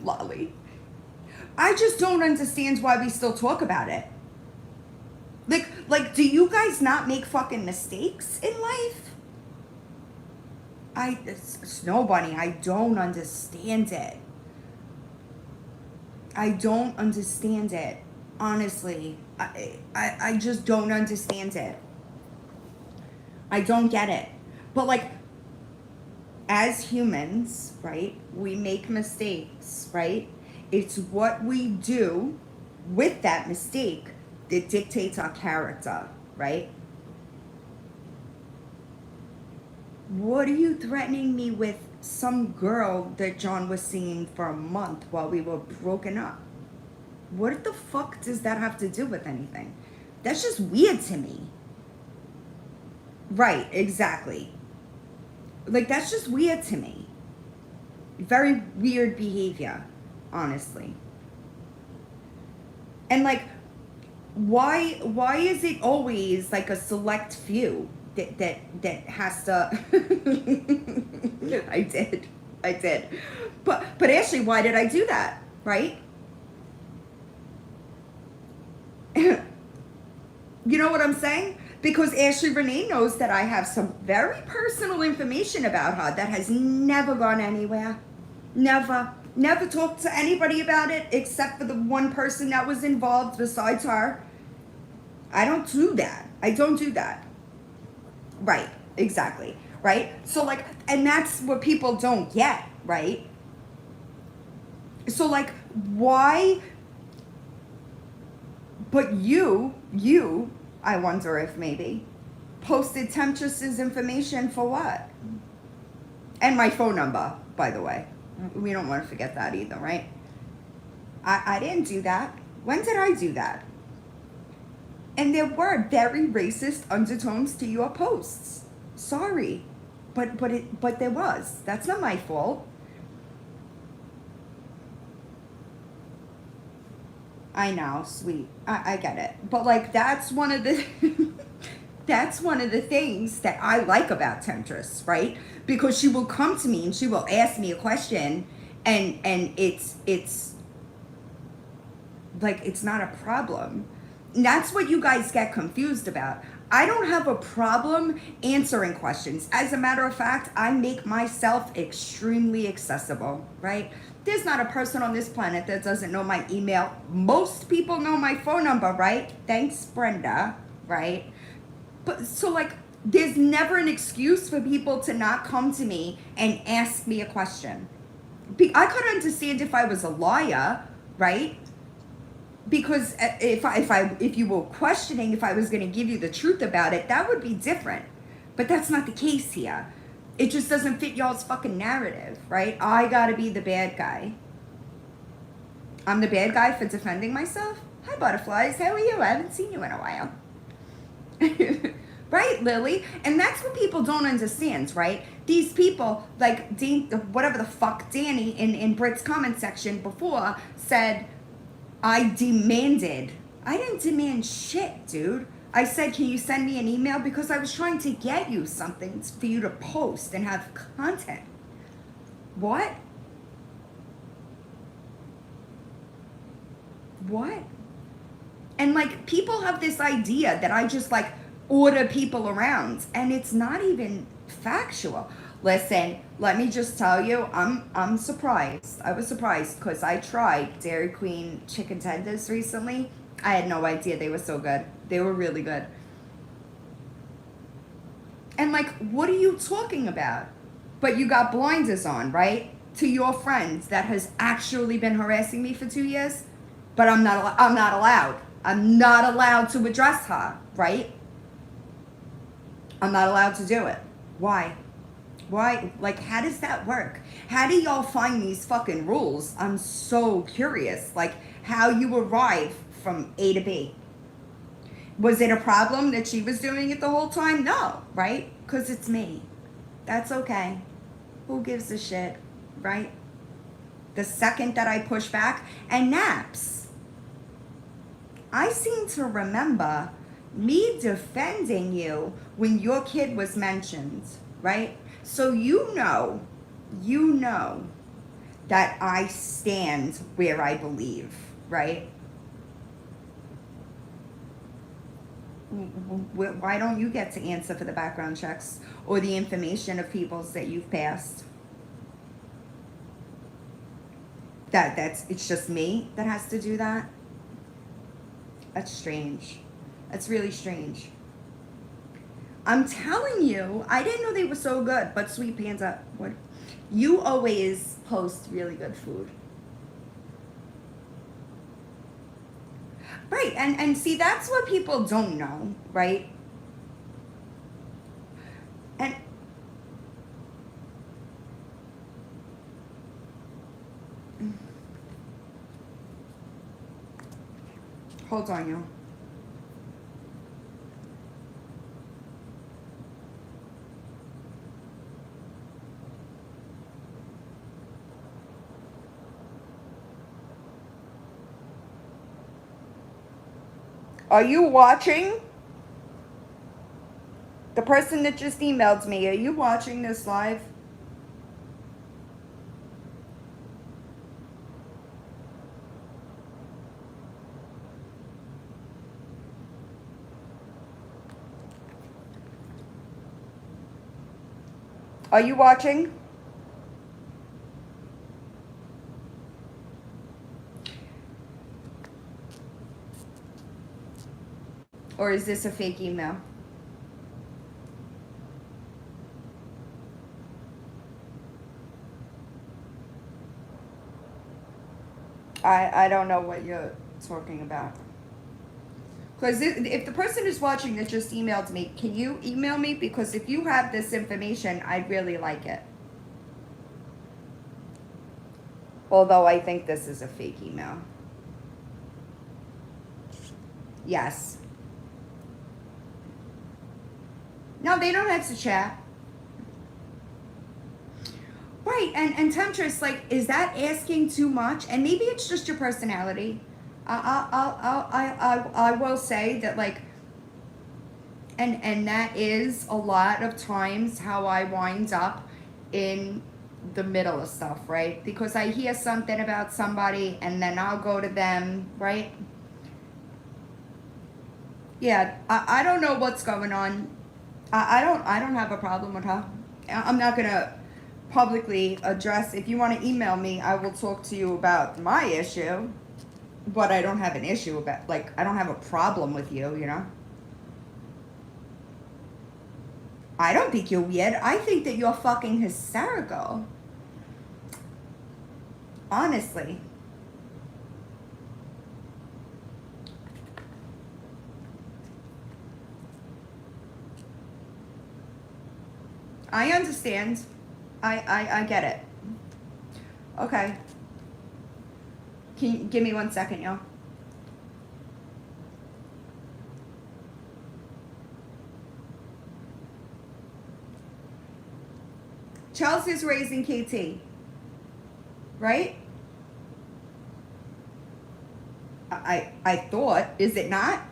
Lolly. I just don't understand why we still talk about it. Like, do you guys not make fucking mistakes in life? Snow Bunny, I don't understand it. I don't understand it. Honestly. I just don't understand it. I don't get it. But, like, as humans, right, we make mistakes, right? It's what we do with that mistake that dictates our character, right? What are you threatening me with some girl that John was seeing for a month while we were broken up? What the fuck does that have to do with anything? That's just weird to me. Right, exactly. Like, that's just weird to me. Very weird behavior, honestly. And, like, why is it always, like, a select few that has to... I did. But Ashley, why did I do that, right? You know what I'm saying? Because Ashley Renee knows that I have some very personal information about her that has never gone anywhere. Never talked to anybody about it except for the one person that was involved besides her. I don't do that. Right, exactly, right? So, like, and that's what people don't get, right? So, like, why... But you, I wonder if maybe, posted Temptress's information for what? And my phone number, by the way. We don't want to forget that either, right? I didn't do that. When did I do that? And there were very racist undertones to your posts. Sorry. But there was. That's not my fault. I know, sweet. I get it. But like that's one of the that's one of the things that I like about Temptress, right? Because she will come to me and she will ask me a question and it's like it's not a problem. And that's what you guys get confused about. I don't have a problem answering questions. As a matter of fact, I make myself extremely accessible, right? There's not a person on this planet that doesn't know my email. Most people know my phone number, right? Thanks, Brenda, right? But so like there's never an excuse for people to not come to me and ask me a question. I could understand if I was a liar, right? Because if you were questioning if I was going to give you the truth about it, that would be different. But that's not the case here. It just doesn't fit y'all's fucking narrative, right? I gotta be the bad guy. I'm the bad guy for defending myself? Hi, butterflies. How are you? I haven't seen you in a while. Right, Lily? And that's what people don't understand, right? These people, like whatever the fuck Danny in Britt's comment section before said, I demanded. I didn't demand shit, dude. I said, can you send me an email? Because I was trying to get you something for you to post and have content. What? What? And like people have this idea that I just like order people around and it's not even factual. Listen, let me just tell you, I'm surprised. I was surprised because I tried Dairy Queen chicken tenders recently. I had no idea they were so good. They were really good. And like, what are you talking about? But you got blinders on, right? To your friends that has actually been harassing me for 2 years. But I'm not allowed. I'm not allowed to address her, right? I'm not allowed to do it. Why? Why? Like, how does that work? How do y'all find these fucking rules? I'm so curious. Like, how you arrive from A to B. Was it a problem that she was doing it the whole time? No, right? Because it's me. That's okay. Who gives a shit, right? The second that I push back, and naps. I seem to remember me defending you when your kid was mentioned, right? So you know that I stand where I believe, right? Why don't you get to answer for the background checks or the information of people's that you've passed? It's just me that has to do that? That's strange. That's really strange. I'm telling you, I didn't know they were so good, but Sweet Panda, what? You always post really good food. Right, and see, that's what people don't know, right? And hold on, y'all. Are you watching? The person that just emailed me, are you watching this live? Are you watching? Or is this a fake email? I don't know what you're talking about. Because if the person is watching that just emailed me, can you email me? Because if you have this information, I'd really like it. Although I think this is a fake email. Yes. No, they don't have to chat. Right, and Temptress, like, is that asking too much? And maybe it's just your personality. I will say that, like, and that is a lot of times how I wind up in the middle of stuff, right? Because I hear something about somebody and then I'll go to them, right? Yeah, I don't know what's going on. I don't have a problem with her. I'm not gonna publicly address. If you want to email me, I will talk to you about my issue. But I don't have an issue about, like, I don't have a problem with you, you know? I don't think you're weird. I think that you're fucking hysterical. Honestly. I understand. I get it. Okay. Can you give me 1 second, y'all? Chelsea's raising KT, right? I thought, is it not?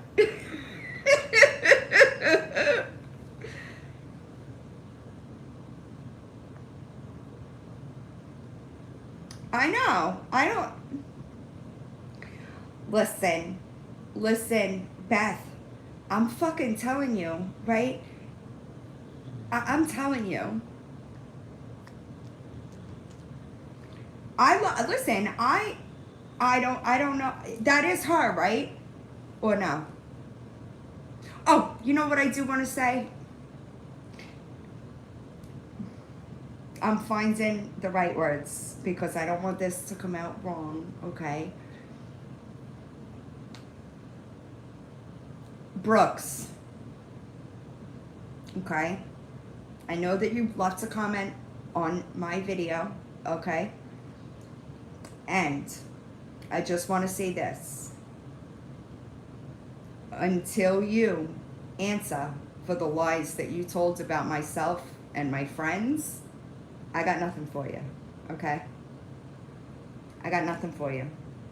I know. I don't. Listen, Beth. I'm fucking telling you, right? I'm telling you. Listen. I don't know. That is her, right? Or no? Oh, you know what I do want to say? I'm finding the right words because I don't want this to come out wrong, okay? Brooks. Okay? I know that you love to comment on my video, okay? And I just want to say this. Until you answer for the lies that you told about myself and my friends, I got nothing for you, okay? I got nothing for you,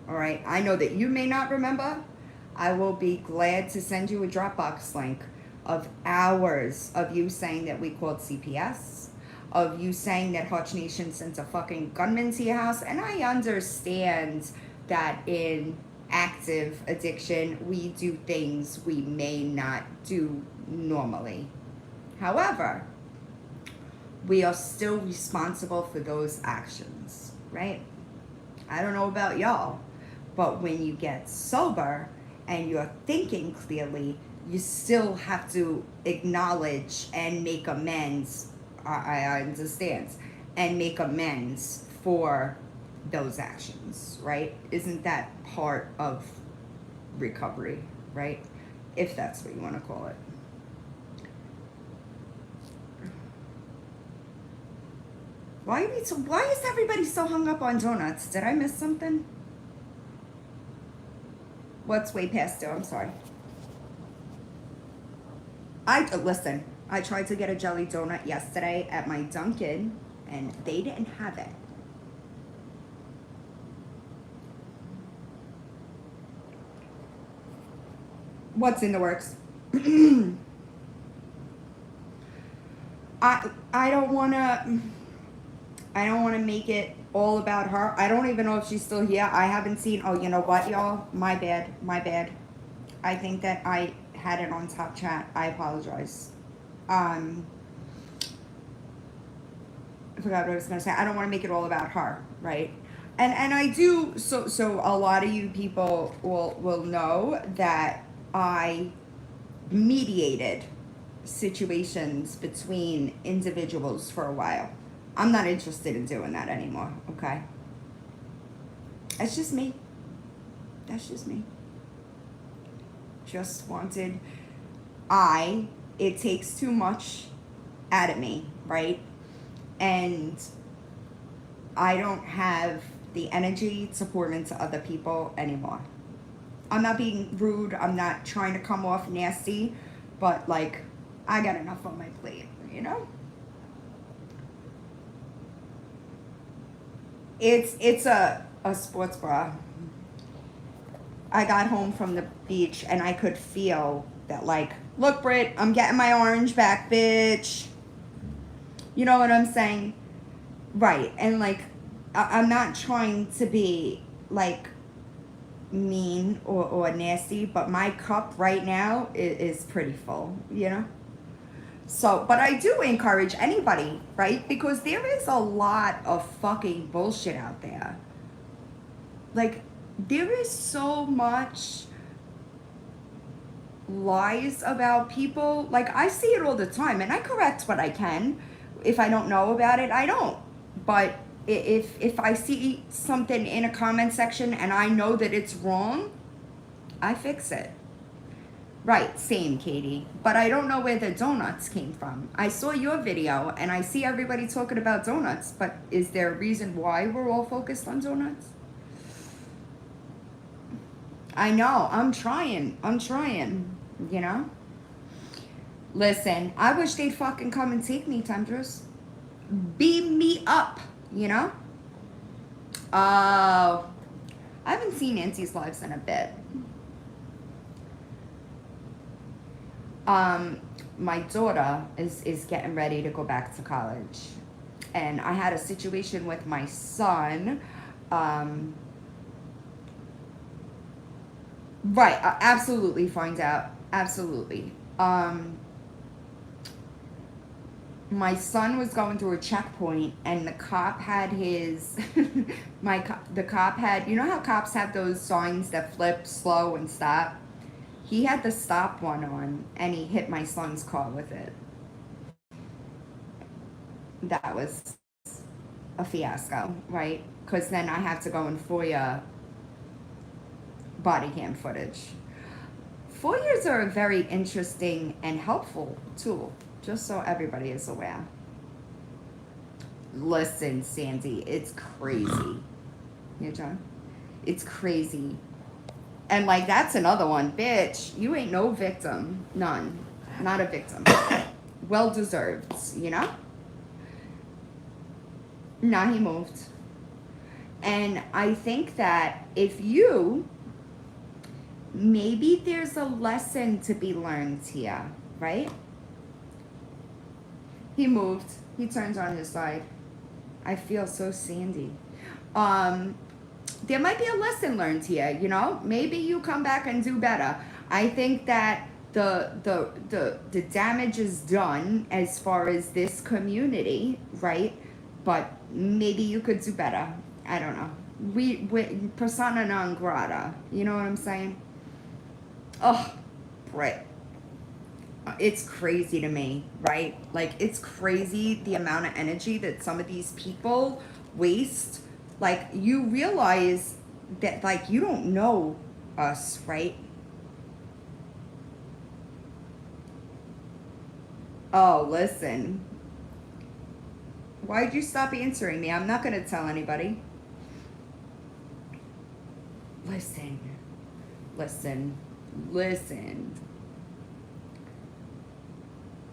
all right? I know that you may not remember. I will be glad to send you a Dropbox link of hours of you saying that we called CPS, of you saying that Hutch Nation sent a fucking gunman to your house, and I understand that in active addiction, we do things we may not do normally. However, we are still responsible for those actions, right? I don't know about y'all, but when you get sober and you're thinking clearly, you still have to acknowledge and make amends. I understand. And make amends for those actions, right? Isn't that part of recovery, right? If that's what you want to call it. Why is everybody so hung up on donuts? Did I miss something? What's way past due? I'm sorry. Listen, I tried to get a jelly donut yesterday at my Dunkin', and they didn't have it. What's in the works? I don't wanna make it all about her. I don't even know if she's still here. I haven't seen. Oh, you know what, y'all? My bad. I think that I had it on top chat. I apologize. I forgot what I was gonna say. I don't want to make it all about her, right? And I do. So a lot of you people will know that I mediated situations between individuals for a while. I'm not interested in doing that anymore, okay? That's just me. Just wanted, it takes too much out of me, right? And I don't have the energy to pour into other people anymore. I'm not being rude. I'm not trying to come off nasty, but like, I got enough on my plate, you know? It's a sports bra. I got home from the beach and I could feel that, like, look, Britt, I'm getting my orange back, bitch. You know what I'm saying? Right. And, like, I'm not trying to be, like, mean or nasty, but my cup right now is pretty full, you know? So, but I do encourage anybody, right? Because there is a lot of fucking bullshit out there. Like, there is so much lies about people. Like, I see it all the time, and I correct what I can. If I don't know about it, I don't. But if I see something in a comment section and I know that it's wrong, I fix it. Right, same, Katie. But I don't know where the donuts came from. I saw your video and I see everybody talking about donuts, but is there a reason why we're all focused on donuts? I know, I'm trying, you know? Listen, I wish they'd fucking come and take me, Tendress. Beam me up, you know? I haven't seen Nancy's lives in a bit. My daughter is getting ready to go back to college. And I had a situation with my son. Right, absolutely find out. Absolutely. My son was going through a checkpoint and the cop had his the cop had, you know how cops have those signs that flip, slow, and stop? He had the stop one on and he hit my son's car with it. That was a fiasco, right? Because then I have to go and FOIA body cam footage. FOIAs are a very interesting and helpful tool, just so everybody is aware. Listen, Sandy, it's crazy. Yeah, John? It's crazy. And, like, that's another one. Bitch, you ain't no victim. None. Not a victim. Well deserved, you know? Nah, he moved. And I think that if you, maybe there's a lesson to be learned here, right? He moved. He turns on his side. I feel so Sandy. There might be a lesson learned here, you know? Maybe you come back and do better. I think that the damage is done as far as this community, right? But maybe you could do better. I don't know. We persona non grata. You know what I'm saying? Oh, Britt. It's crazy to me, right? Like, it's crazy the amount of energy that some of these people waste. Like, you realize that, like, you don't know us, right? Oh, listen. Why'd you stop answering me? I'm not going to tell anybody. Listen.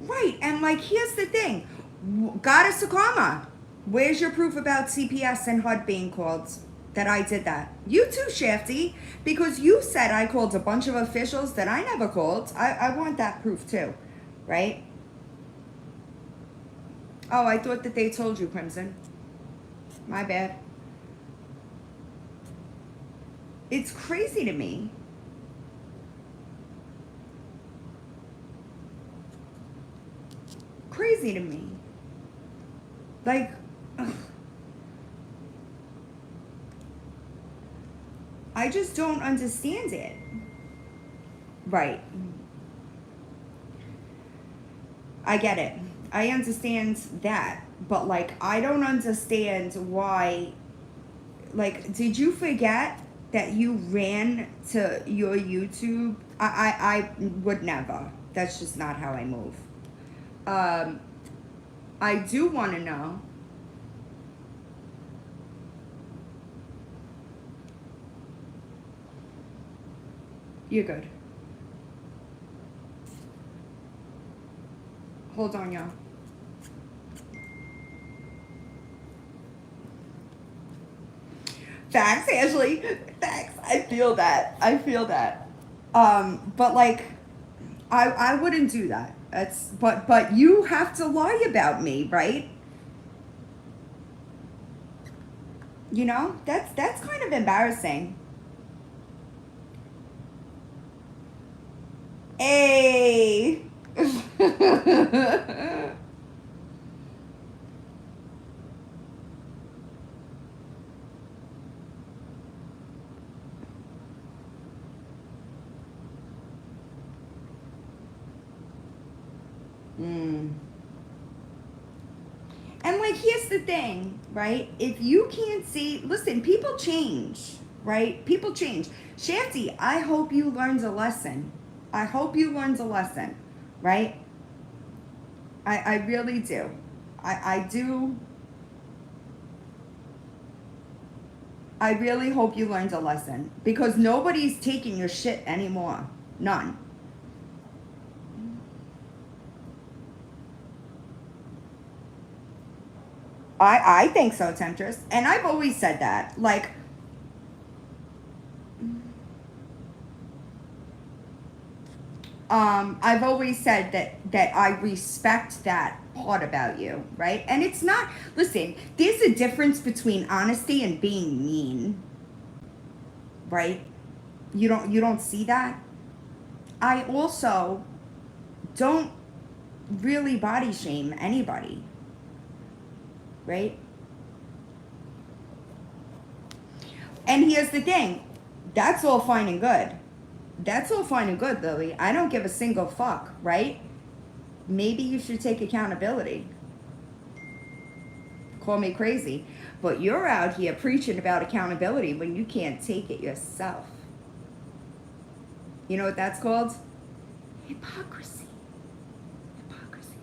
Right, and, like, here's the thing. Goddess of Karma, where's your proof about CPS and HUD being called that I did that? You too, Shafty, because you said I called a bunch of officials that I never called. I want that proof too, right? Oh, I thought that they told you, Crimson. My bad. It's crazy to me. Crazy to me. Like, ugh. I just don't understand it. Right. I get it. I understand that. But, like, I don't understand why. Like, did you forget that you ran to your YouTube? I would never. That's just not how I move. I do want to know. You're good. Hold on, y'all. Facts, Ashley. Facts. I feel that. I feel that. But like, I wouldn't do that. But you have to lie about me, right? You know, that's kind of embarrassing. Hey. Mm. And like, here's the thing, right? If you can't see, listen, people change, right? People change. Shanty, I hope you learned a lesson. I hope you learned a lesson, right? I really do. I do. I really hope you learned a lesson because nobody's taking your shit anymore. None. I think so, Temptress. And I've always said that. Like, I've always said that I respect that part about you, right? And it's not, listen, there's a difference between honesty and being mean, right? You don't see that? I also don't really body shame anybody, right? And here's the thing, that's all fine and good. That's all fine and good, Lily. I don't give a single fuck, right? Maybe you should take accountability. Call me crazy. But you're out here preaching about accountability when you can't take it yourself. You know what that's called? Hypocrisy. Hypocrisy.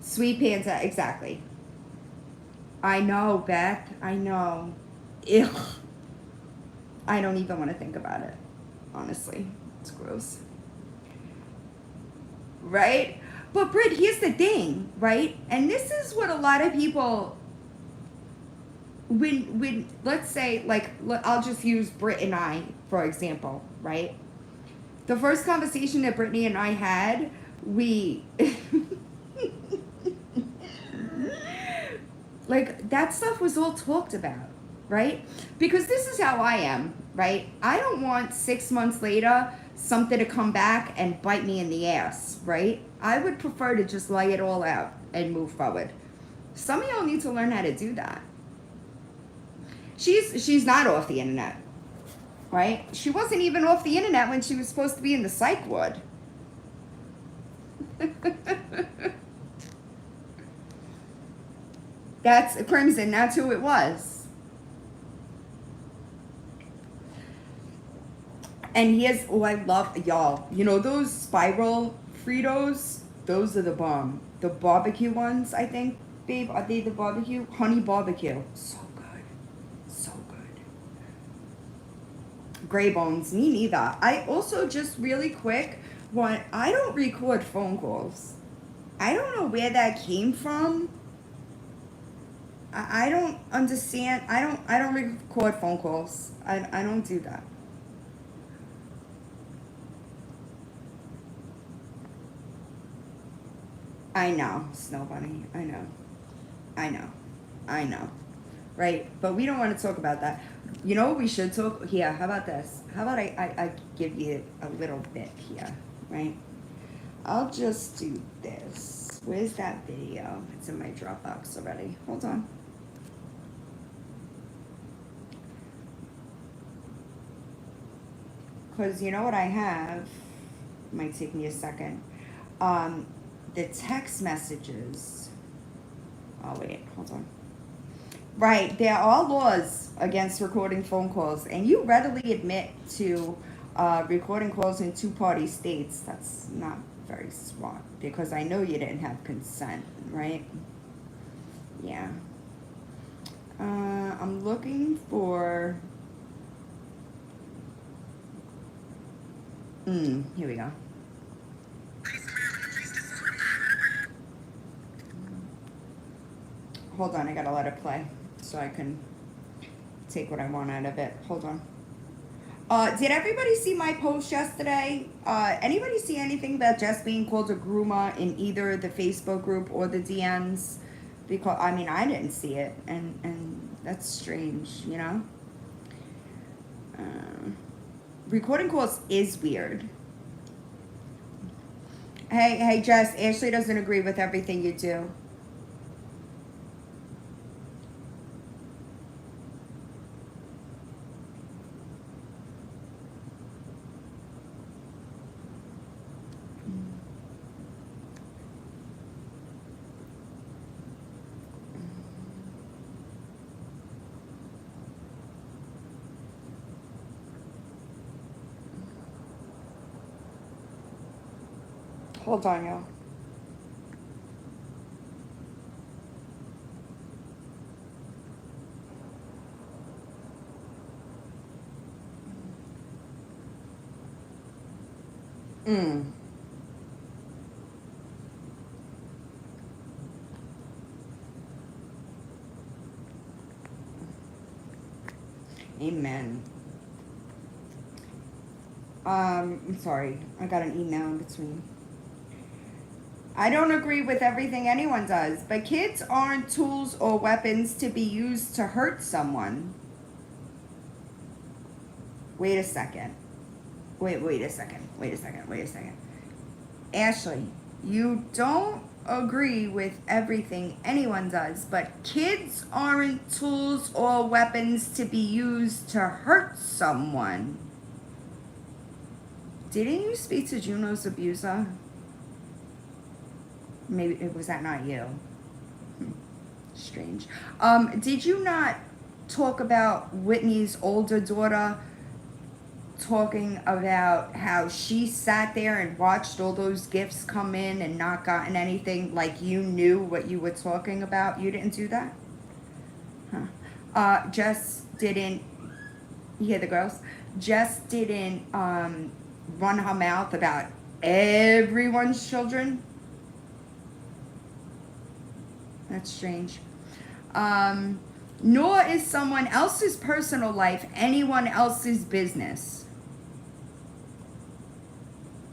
Sweet Panda, exactly. I know, Beth. I know. Ugh. I don't even want to think about it. Honestly. It's gross. Right? But Britt, here's the thing, right? And this is what a lot of people, when let's say, like, I'll just use Britt and I, for example, right? The first conversation that Brittany and I had, we, like, that stuff was all talked about, right? Because this is how I am, right? I don't want 6 months later something to come back and bite me in the ass, right? I would prefer to just lay it all out and move forward. Some of y'all need to learn how to do that. She's not off the internet, right? She wasn't even off the internet when she was supposed to be in the psych ward. That's Crimson, that's who it was. And here's, oh, I love, y'all, you know those spiral Fritos? Those are the bomb. The barbecue ones, I think, babe, are they the barbecue? Honey barbecue. So good. So good. Gray bones, me neither. I also just really quick want, I don't record phone calls. I don't know where that came from. I don't understand. I don't record phone calls. I don't do that. I know, Snow Bunny. I know. I know. I know. Right? But we don't want to talk about that. You know what we should talk? Here, how about this? How about I give you a little bit here, right? I'll just do this. Where's that video? It's in my Dropbox already. Hold on. Because you know what I have? Might take me a second. The text messages. Oh, wait. Hold on. Right. There are laws against recording phone calls. And you readily admit to recording calls in two-party states. That's not very smart. Because I know you didn't have consent, right? Yeah. I'm looking for... here we go. Hold on, I gotta let it play so I can take what I want out of it. Hold on. Did everybody see my post yesterday? Anybody see anything about Jess being called a groomer in either the Facebook group or the DMs? Because I mean, I didn't see it, and that's strange, you know. Recording calls is weird. Hey, Jess. Ashley doesn't agree with everything you do. Hold on, y'all. Amen. I'm sorry. I got an email in between. I don't agree with everything anyone does, but kids aren't tools or weapons to be used to hurt someone. Wait a second. Wait a second. Ashley, you don't agree with everything anyone does, but kids aren't tools or weapons to be used to hurt someone. Didn't you speak to Juno's abuser? Maybe it was that not you. Strange. Did you not talk about Whitney's older daughter talking about how she sat there and watched all those gifts come in and not gotten anything, like you knew what you were talking about? You didn't do that? Huh. Jess didn't, you hear the girls? Jess didn't run her mouth about everyone's children. That's strange. Nor is someone else's personal life anyone else's business.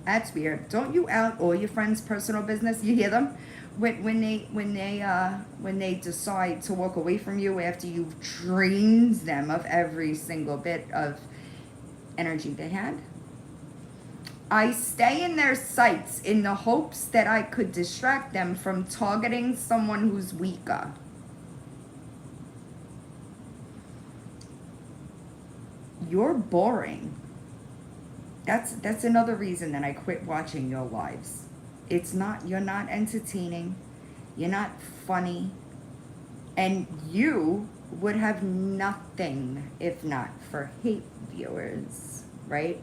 That's weird. Don't you out all your friends' personal business? You hear them when they decide to walk away from you after you've drained them of every single bit of energy they had. I stay in their sights in the hopes that I could distract them from targeting someone who's weaker. You're boring. That's another reason that I quit watching your lives. You're not entertaining. You're not funny. And you would have nothing if not for hate viewers, right?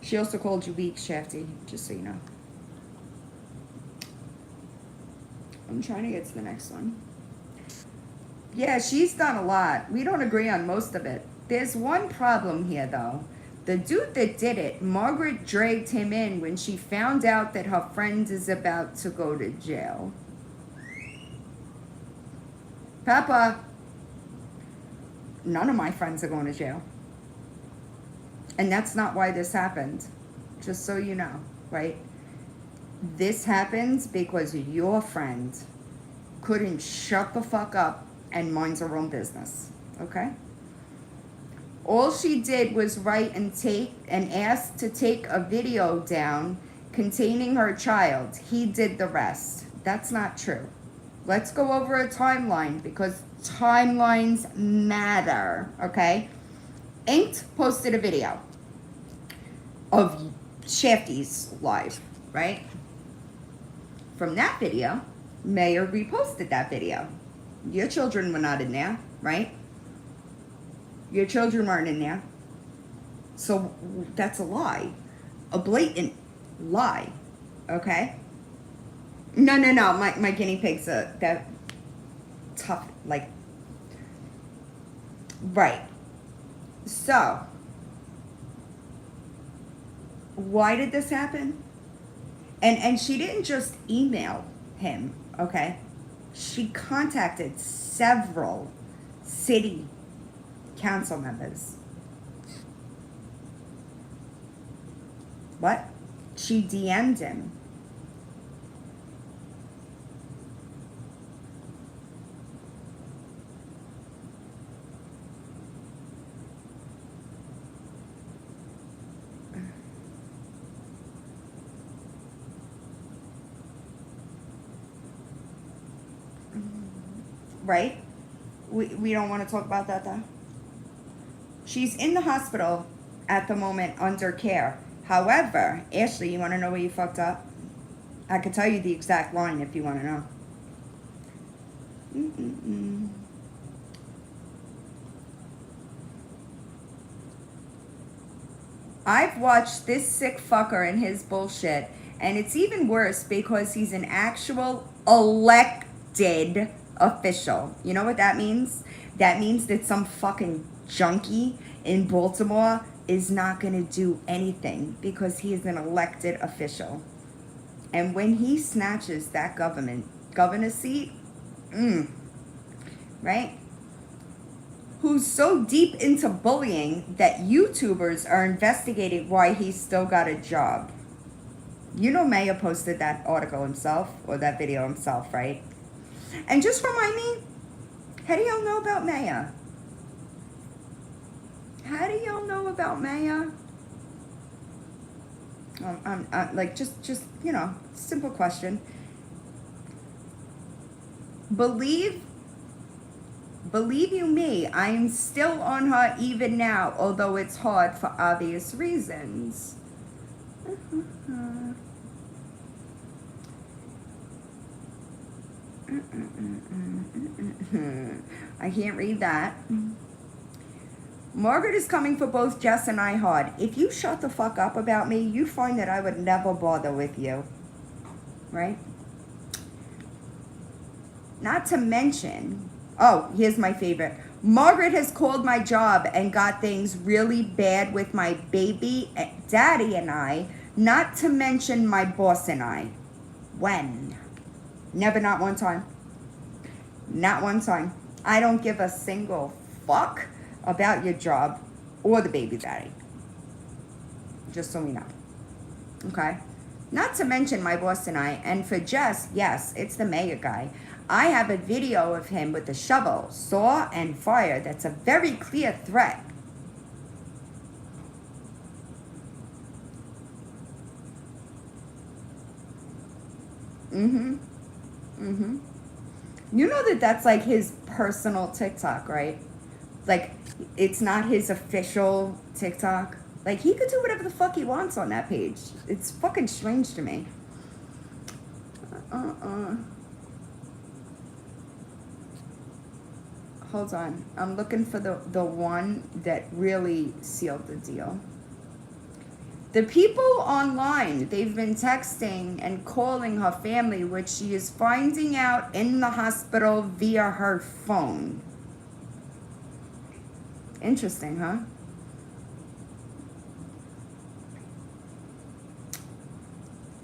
She also called you weak, Shafty, just so you know. I'm trying to get to the next one. Yeah, she's done a lot. We don't agree on most of it. There's one problem here, though. The dude that did it, Margaret dragged him in when she found out that her friend is about to go to jail. Papa, none of my friends are going to jail. And that's not why this happened. Just so you know, right? This happened because your friend couldn't shut the fuck up and mind her own business. Okay? All she did was write and ask to take a video down containing her child. He did the rest. That's not true. Let's go over a timeline because timelines matter, okay? Inked posted a video of Shafty's live, right? From that video, Mayor reposted that video. Your children were not in there, right? Your children weren't in there. So that's a lie. A blatant lie, okay? No. My guinea pigs are that tough, like, right. So, why did this happen? And she didn't just email him, okay? She contacted several city council members. What? She DM'd him. Right? We don't want to talk about that though. She's in the hospital at the moment under care. However, Ashley, you want to know where you fucked up? I could tell you the exact line if you want to know. I've watched this sick fucker and his bullshit, and it's even worse because he's an actual elected official. You know what that means? That means that some fucking junkie in Baltimore is not going to do anything because he is an elected official. And when he snatches that governor seat, right? Who's so deep into bullying that YouTubers are investigating why he's still got a job. You know Maya posted that article himself, or that video himself, right? And just remind me, how do y'all know about Maya? How do y'all know about Maya? Like, just you know, simple question. Believe you me, I am still on her even now, although it's hard for obvious reasons. I can't read that. Margaret is coming for both Jess and I hard. If you shut the fuck up about me, you find that I would never bother with you. Right? Not to mention, oh, here's my favorite. Margaret has called my job and got things really bad with my baby daddy and I, not to mention my boss and I. When? Never, not one time. Not one time. I don't give a single fuck about your job or the baby daddy. Just so we know. Okay? Not to mention my boss and I. And for Jess, yes, it's the mayor guy. I have a video of him with a shovel, saw, and fire. That's a very clear threat. You know that that's like his personal TikTok, right? Like, it's not his official TikTok. Like, he could do whatever the fuck he wants on that page. It's fucking strange to me. Hold on. I'm looking for the one that really sealed the deal. The people online, they've been texting and calling her family, which she is finding out in the hospital via her phone. Interesting, huh?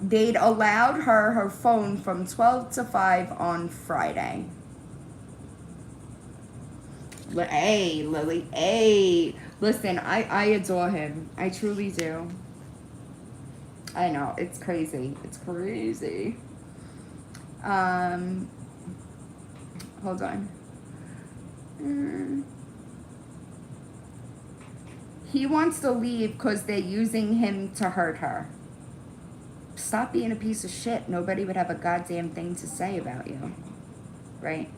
They'd allowed her phone from 12 to 5 on Friday. Hey, Lily. Hey. Listen, I adore him. I truly do. I know. It's crazy. It's crazy. Hold on. He wants to leave because they're using him to hurt her. Stop being a piece of shit. Nobody would have a goddamn thing to say about you. Right?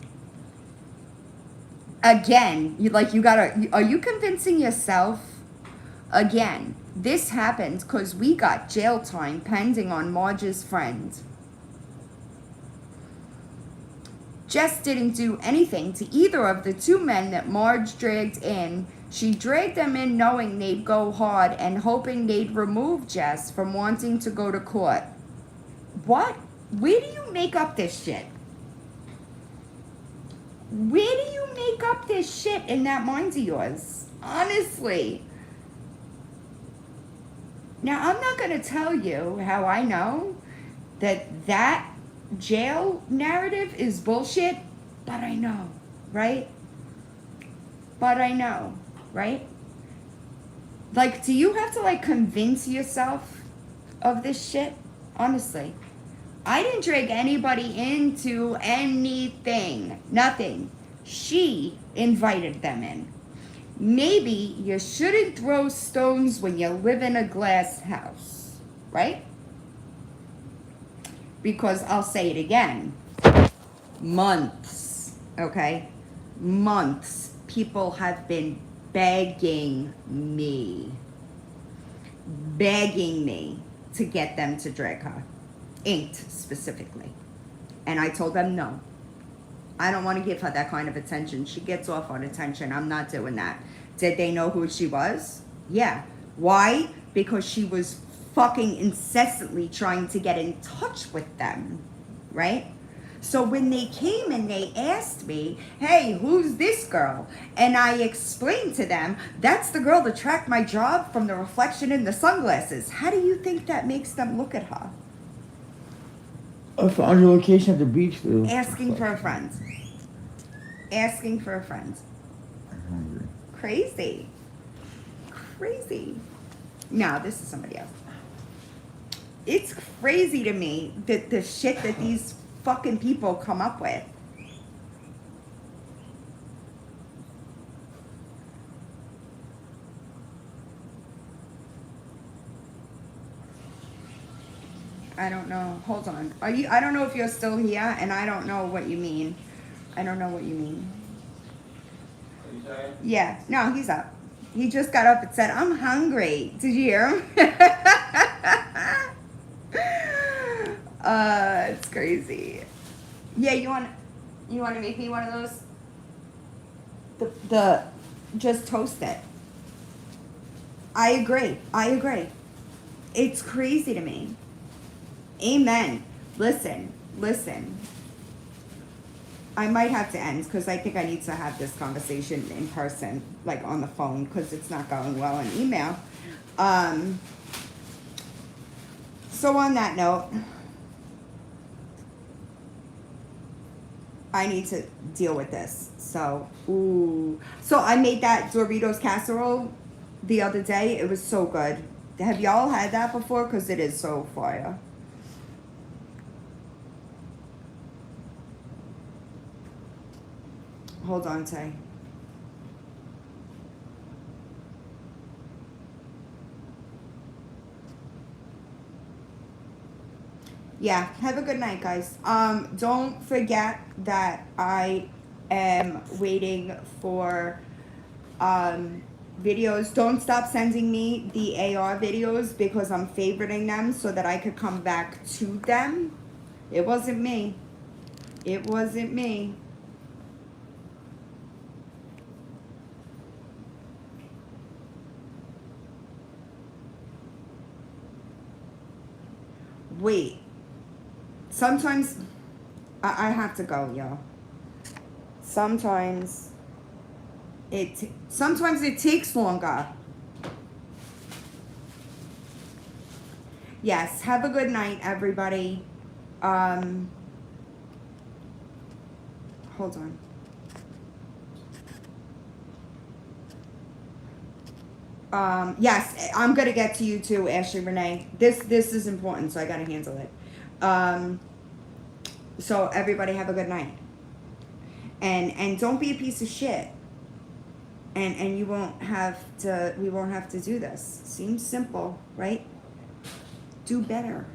Again, are you convincing yourself? Again, this happened because we got jail time pending on Marge's friend. Jess didn't do anything to either of the two men that Marge dragged in. She dragged them in knowing they'd go hard and hoping they'd remove Jess from wanting to go to court. What? Where do you make up this shit? Where do you make up this shit in that mind of yours? Honestly. Now, I'm not going to tell you how I know that jail narrative is bullshit, but I know, right? But I know. right? Like, do you have to, like, convince yourself of this shit? Honestly. I didn't drag anybody into anything. Nothing. She invited them in. Maybe you shouldn't throw stones when you live in a glass house, right? Because I'll say it again. Months, okay? Months. People have been begging me to get them to drag her. Inked specifically. And I told them no. I don't want to give her that kind of attention. She gets off on attention. I'm not doing that. Did they know who she was? Yeah. Why? Because she was fucking incessantly trying to get in touch with them. Right? So when they came and they asked me, hey, who's this girl? And I explained to them, that's the girl that tracked my job from the reflection in the sunglasses. How do you think that makes them look at her? I found your location at the beach, though. Asking for a friend. Asking for a friend. I'm hungry. Crazy. Crazy. No, this is somebody else. It's crazy to me that the shit that these fucking people come up with. I don't know. Hold on. Are you? I don't know if you're still here, and I don't know what you mean. I don't know what you mean. Are you tired? Yeah. No, he's up. He just got up and said, "I'm hungry." Did you hear him? It's crazy. Yeah, you want to make me one of those? The just toast it. I agree. It's crazy to me. Amen. Listen. I might have to end because I think I need to have this conversation in person, like on the phone, because it's not going well in email. So on that note, I need to deal with this. So I made that Doritos casserole the other day. It was so good. Have y'all had that before? Because it is so fire. Hold on, Tay. Yeah, have a good night, guys. Don't forget that I am waiting for videos. Don't stop sending me the AR videos because I'm favoriting them so that I could come back to them. It wasn't me. Wait. Sometimes I have to go, y'all. Sometimes it takes longer. Yes, have a good night, everybody. Hold on. Yes, I'm gonna get to you too, Ashley Renee. This is important, so I gotta handle it. So everybody have a good night. And don't be a piece of shit. And we won't have to do this. Seems simple, right? Do better.